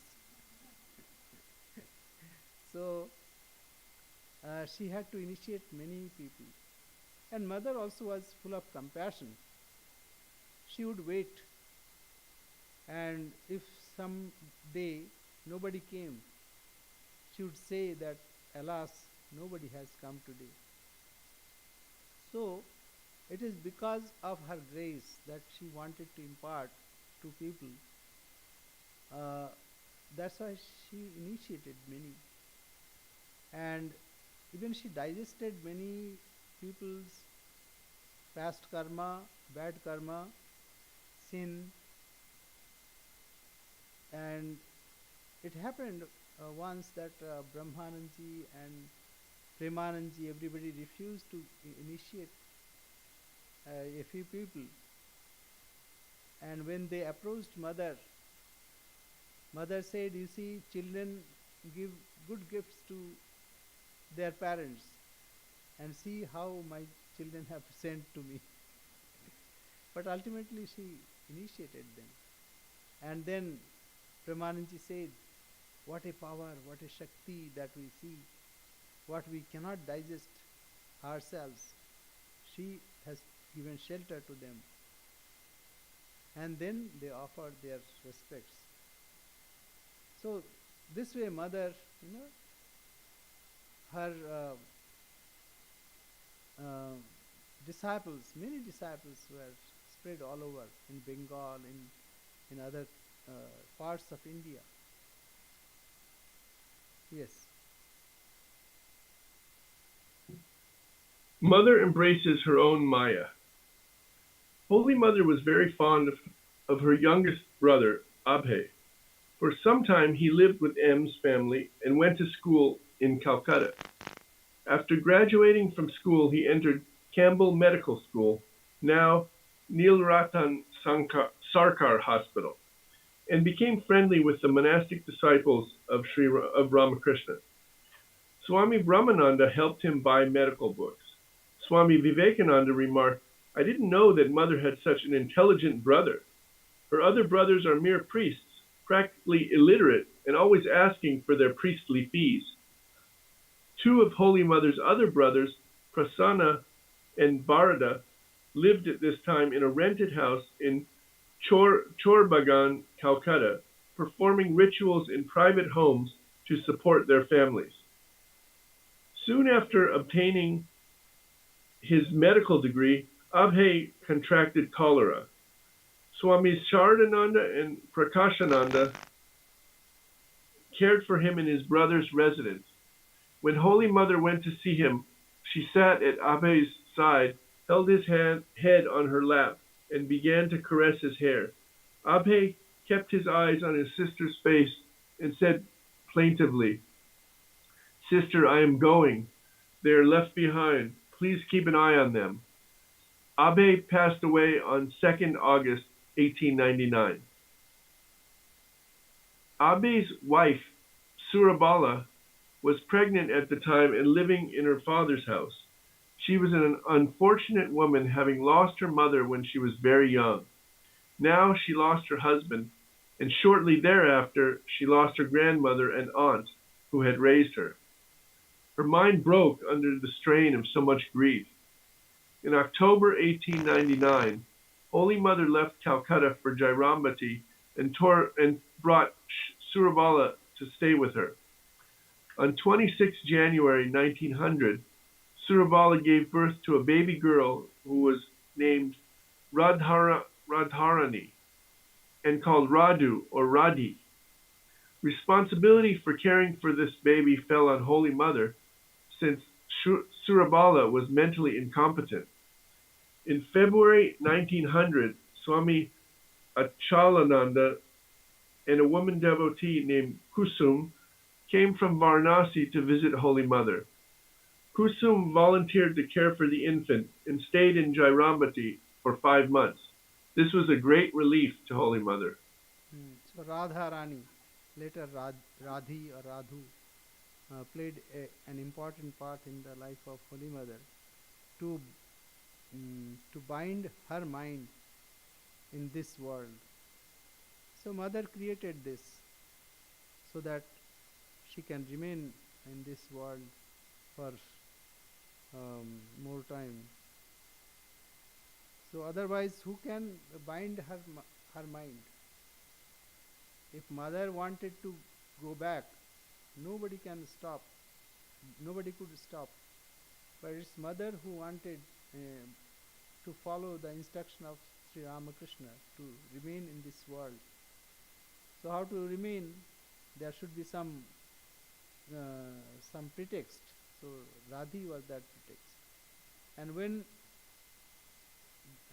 So she had to initiate many people. And mother also was full of compassion. She would wait, and if some day nobody came, she would say that, alas, nobody has come today. So it is because of her grace that she wanted to impart to people. Uh, that's why she initiated many. And even she digested many people's past karma, bad karma, sin, and it happened once that Brahmananji and Premananji, everybody refused to initiate a few people. And when they approached mother, mother said, "You see, children give good gifts to their parents, and see how my children have sent to me." But ultimately she initiated them. And then Premananji said, "What a power, what a Shakti that we see, what we cannot digest ourselves. She has given shelter to them." And then they offered their respects. So this way mother, her disciples, many disciples were spread all over in Bengal, in other parts of India. Yes. Mother embraces her own Maya. Holy Mother was very fond of her youngest brother, Abhay. For some time he lived with M's family and went to school in Calcutta. After graduating from school, he entered Campbell Medical School, now Neelratan Sarkar Hospital, and became friendly with the monastic disciples of Ramakrishna. Swami Brahmananda helped him buy medical books. Swami Vivekananda remarked, "I didn't know that Mother had such an intelligent brother. Her other brothers are mere priests, practically illiterate, and always asking for their priestly fees." Two of Holy Mother's other brothers, Prasanna and Bharada, lived at this time in a rented house in Chorbagan, Calcutta, performing rituals in private homes to support their families. Soon after obtaining his medical degree, Abhay contracted cholera. Swamis Saradananda and Prakashananda cared for him in his brother's residence. When Holy Mother went to see him, she sat at Abhay's side, held his head on her lap, and began to caress his hair. Abhay kept his eyes on his sister's face and said plaintively, "Sister, I am going. They are left behind. Please keep an eye on them." Abhay passed away on 2nd August 1899. Abhay's wife, Surabala, was pregnant at the time and living in her father's house. She was an unfortunate woman, having lost her mother when she was very young. Now she lost her husband, and shortly thereafter she lost her grandmother and aunt, who had raised her. Her mind broke under the strain of so much grief. In October 1899, Holy Mother left Calcutta for Jairambati and brought Surabala to stay with her. On 26 January 1900, Surabala gave birth to a baby girl who was named Radharani and called Radu or Radhi. Responsibility for caring for this baby fell on Holy Mother since Surabala was mentally incompetent. In February 1900, Swami Achalananda and a woman devotee named Kusum came from Varanasi to visit Holy Mother. Kusum volunteered to care for the infant and stayed in Jairambati for 5 months. This was a great relief to Holy Mother. So Radha Rani, later Radhi or Radhu, played an important part in the life of Holy Mother to bind her mind in this world. So Mother created this so that she can remain in this world for more time. So otherwise, who can bind her mind? If Mother wanted to go back, nobody can stop. Nobody could stop. But it's Mother who wanted to follow the instruction of Sri Ramakrishna to remain in this world. So how to remain? There should be some pretext. So Radhi was that pretext. And when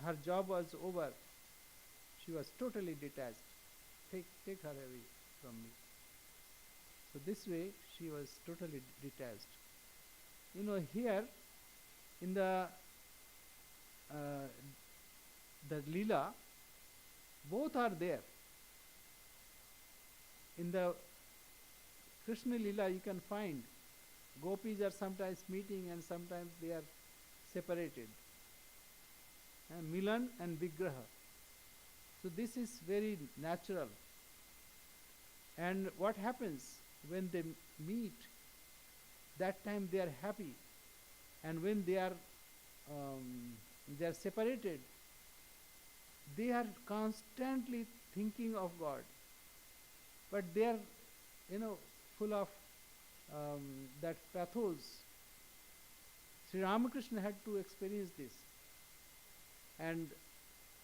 her job was over, she was totally detached. Take her away from me. So this way she was totally detached. Here in the Leela, both are there. In the Krishna Leela, you can find gopis are sometimes meeting and sometimes they are separated. Milan and Vigraha. So this is very natural. And what happens when they meet? That time they are happy, and when they are separated, they are constantly thinking of God. But they are, full of that pathos. Sri Ramakrishna had to experience this. And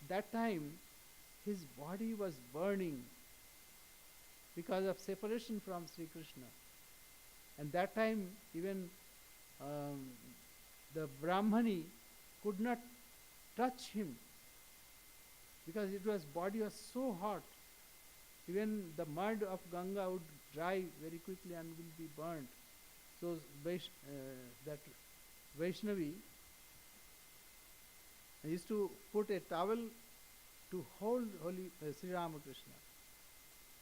that time, his body was burning because of separation from Sri Krishna. And that time, even the Brahmani could not touch him because body was so hot. Even the mud of Ganga would dry very quickly and will be burnt. So that Vaishnavi used to put a towel to hold Holy Sri Ramakrishna.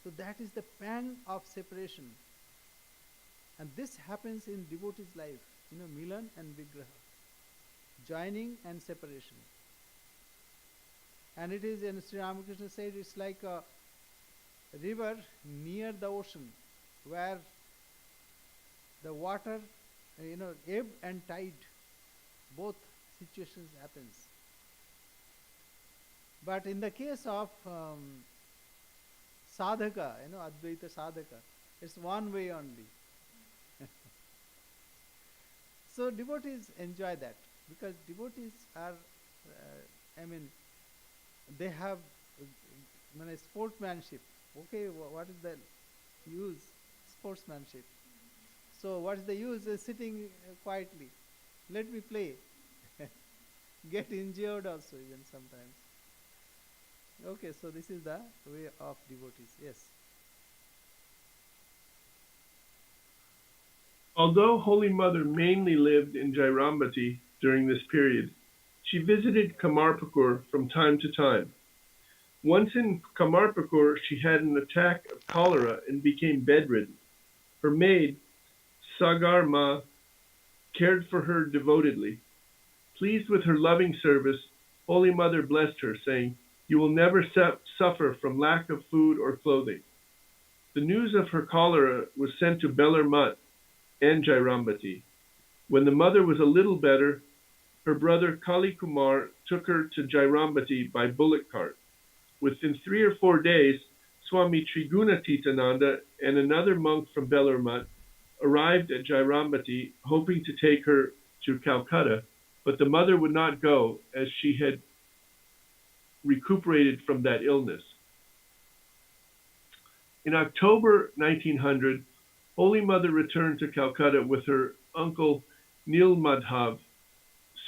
So that is the pang of separation. And this happens in devotee's life, Milan and Vigraha, joining and separation. And it is, and Sri Ramakrishna said, it's like a river near the ocean where the water, ebb and tide, both situations happens. But in the case of sadhaka, Advaita sadhaka, it's one way only. So devotees enjoy that because devotees are, they have sportsmanship. Okay, what is the use? Sportsmanship. So what is the use? Sitting quietly. Let me play. Get injured also even sometimes. Okay, so this is the way of devotees. Yes. Although Holy Mother mainly lived in Jairambati during this period, she visited Kamarpukur from time to time. Once in Kamarpukur, she had an attack of cholera and became bedridden. Her maid, Sagar Ma, cared for her devotedly. Pleased with her loving service, Holy Mother blessed her, saying, "You will never suffer from lack of food or clothing." The news of her cholera was sent to Belar Mutt and Jairambati. When the mother was a little better, her brother Kali Kumar took her to Jairambati by bullock cart. Within 3 or 4 days, Swami Trigunatītananda and another monk from Belar Mutt arrived at Jairambati, hoping to take her to Calcutta, but the mother would not go as she had recuperated from that illness. In October 1900, Holy Mother returned to Calcutta with her uncle Nilmadhav,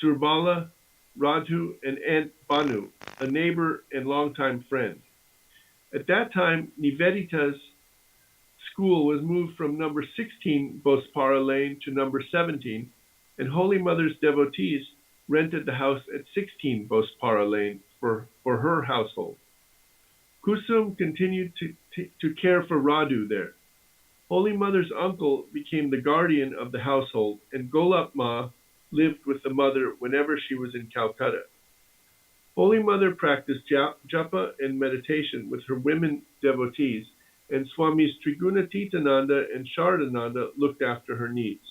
Surbala, Radhu, and Aunt Banu, a neighbor and longtime friend. At that time, Nivedita's school was moved from number 16 Bospara Lane to number 17, and Holy Mother's devotees rented the house at 16 Bospara Lane for her household. Kusum continued to care for Radu there. Holy Mother's uncle became the guardian of the household, and Golap Ma lived with the mother whenever she was in Calcutta. Holy Mother practiced japa and meditation with her women devotees, and Swamis Trigunatitananda and Sharadananda looked after her needs.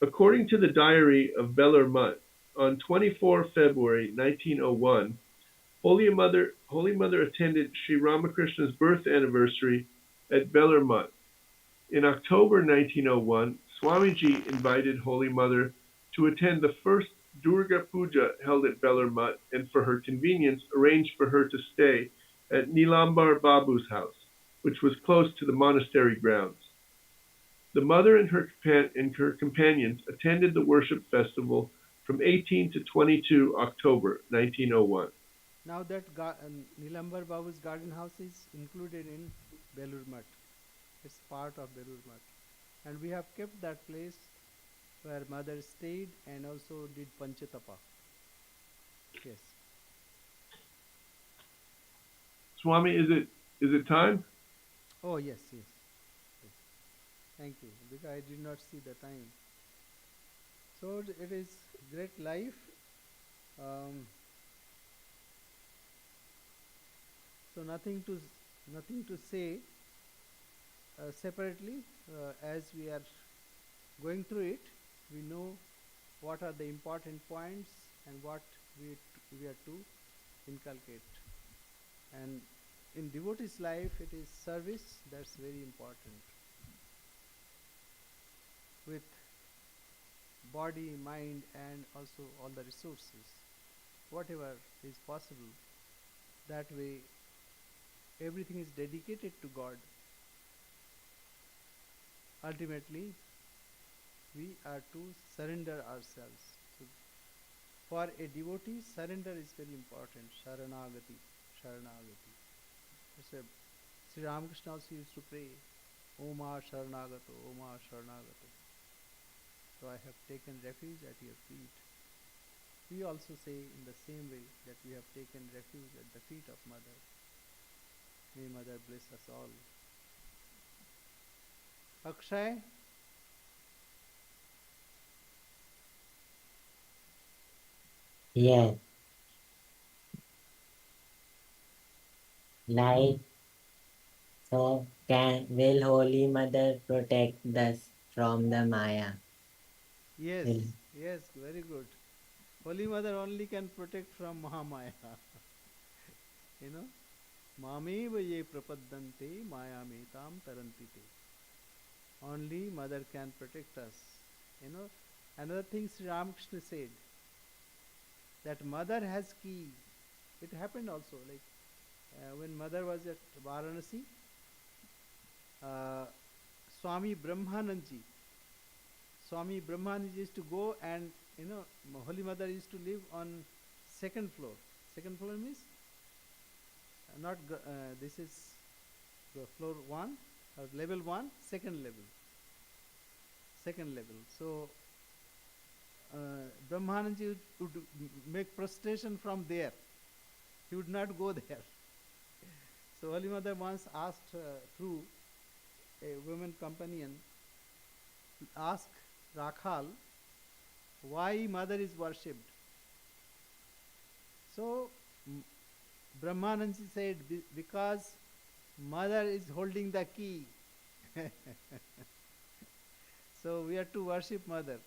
According to the diary of Belar Mutt, on 24 February 1901, Holy Mother attended Sri Ramakrishna's birth anniversary at Belar Mutt. In October 1901, Swamiji invited Holy Mother to attend the first Durga Puja held at Belar Mutt, and for her convenience arranged for her to stay at Nilambar Babu's house, which was close to the monastery grounds. The mother and her companions attended the worship festival from 18 to 22 October 1901. Now that Nilambar Babu's garden house is included in Belur Mutt. It's part of Belur Mutt. And we have kept that place where mother stayed and also did Panchatapa. Yes. Swami, is it time? Oh yes, yes. Thank you, because I did not see the time. So it is great life. So nothing to say separately. As we are going through it, we know what are the important points and what we are to inculcate. And in devotee's life, it is service that's very important. With body, mind, and also all the resources, whatever is possible. That way, everything is dedicated to God. Ultimately, we are to surrender ourselves. So, for a devotee, surrender is very important. Sharanagati, Sharanagati. Sri Ramakrishna also used to pray, Oma Sharanagato, Oma Sharanagato. So I have taken refuge at your feet. We also say in the same way that we have taken refuge at the feet of Mother. May Mother bless us all. Akshay? Yes, like so will Holy Mother protect us from the Maya? Yes, Will yes, very good. Holy Mother only can protect from Mahamaya. You know? Mameva ye prapaddante maya metam tarantite. Only Mother can protect us. You know? Another thing Sri Ramakrishna said, that Mother has key. It happened also, like when Mother was at Varanasi, Swami Brahmanandji used to go, and Holy Mother used to live on second floor. Second floor means not this is floor 1 or level 1, second level. So Brahmanandji would make prostration from there. He would not go there. So Holy Mother once asked through a woman companion, ask Rakhal why Mother is worshipped. So Brahmanandji said, because Mother is holding the key. So we are to worship Mother.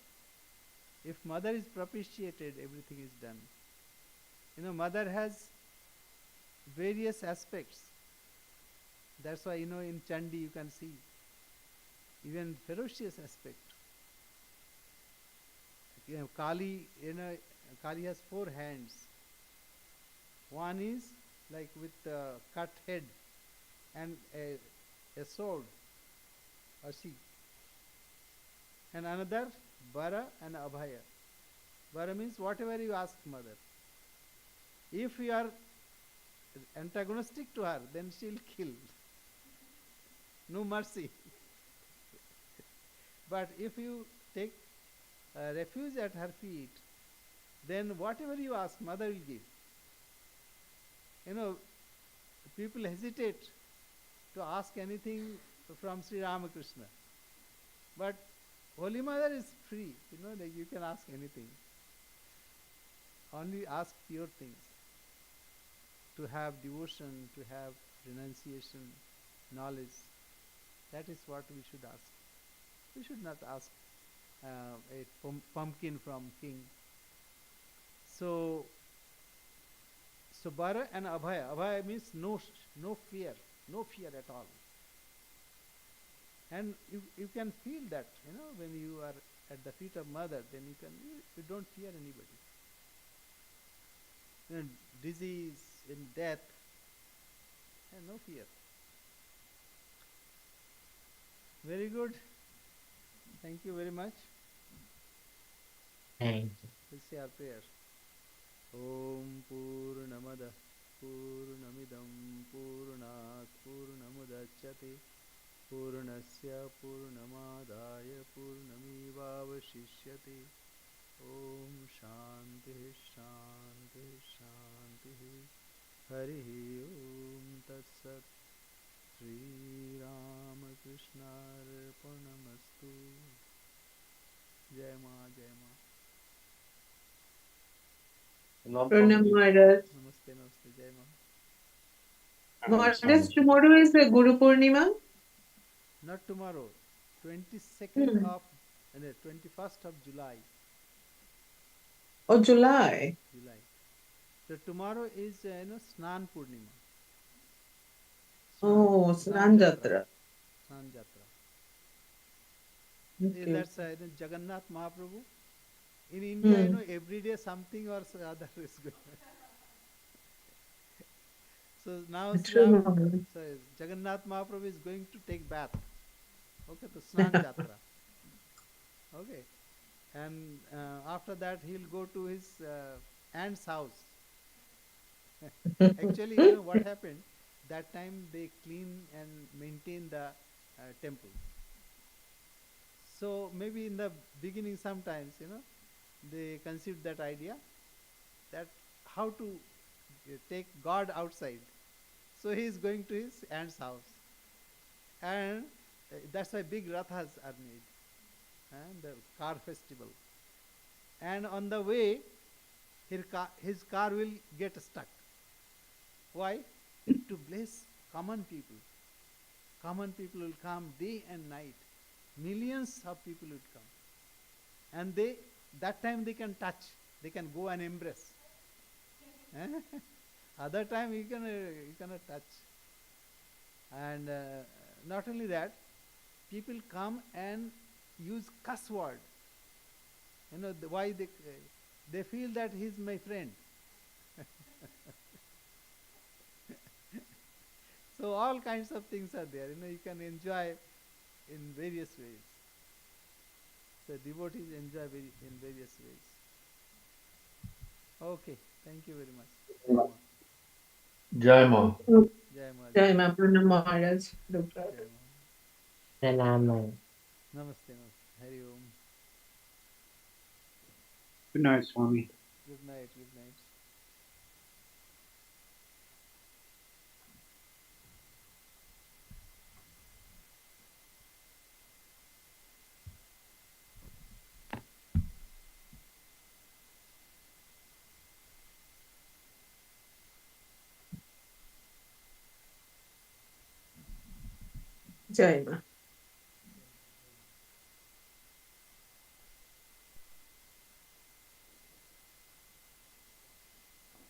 If Mother is propitiated, everything is done. Mother has various aspects. That's why, in Chandi you can see even ferocious aspect. Kali, Kali has 4 hands. One is like with cut head, and a sword or she. And another Bara and Abhaya. Bara means whatever you ask mother. If you are antagonistic to her, then she'll kill. No mercy. But if you take refuge at her feet, then whatever you ask, mother will give. You know, people hesitate to ask anything from Sri Ramakrishna. But Holy Mother is free, like you can ask anything. Only ask pure things. To have devotion, to have renunciation, knowledge. That is what we should ask. We should not ask a pumpkin from king. So Bara and Abhaya. Abhaya means no fear at all. And you can feel that, when you are at the feet of mother, then you don't fear anybody. Disease, in death, and no fear. Very good. Thank you very much. Thank you. We'll say our prayer. Om Purnamada Purnamidam Purnat Purnamudachyate Purnasya Purnamadaya Purnamevavashishyate. Om Shanti Shanti Shanti. Hari Om Tat Sat. Sri Ramakrishna Arpanamastu. Jai Ma, Jai Ma. Pranam Maharaj. Namaste, Namaste, Jai Ma. Maharaj, tomorrow is the Guru Purnima? Not tomorrow, 22nd of, 21st of July. Oh, July. So tomorrow is, Snan Purnima. Oh, Snan Jatra. Snan Jatra. Okay. That's Jagannath Mahaprabhu. In India, every day something or other is going on. So now Jagannath Mahaprabhu is going to take bath. Okay, so Snan Jatra. Okay. And after that he'll go to his aunt's house. Actually, what happened? That time they clean and maintain the temple. So maybe in the beginning sometimes, they conceived that idea that how to take God outside. So he is going to his aunt's house. And that's why big rathas are made. And the car festival. And on the way, his car will get stuck. Why? To bless common people. Common people will come day and night. Millions of people would come. And that time they can touch. They can go and embrace. Other time you cannot touch. And not only that, people come and use cuss word. Why they feel that he's my friend. So all kinds of things are there. You can enjoy in various ways. The devotees enjoy in various ways. Okay, thank you very much. Jai Ma. Jai Ma. Jai Ma, Pranam Maharaj. Jai Ma. Pranam. Namaste, Namaste. Hari Om. Good night, Swami. Good night, good night. Jai Ma.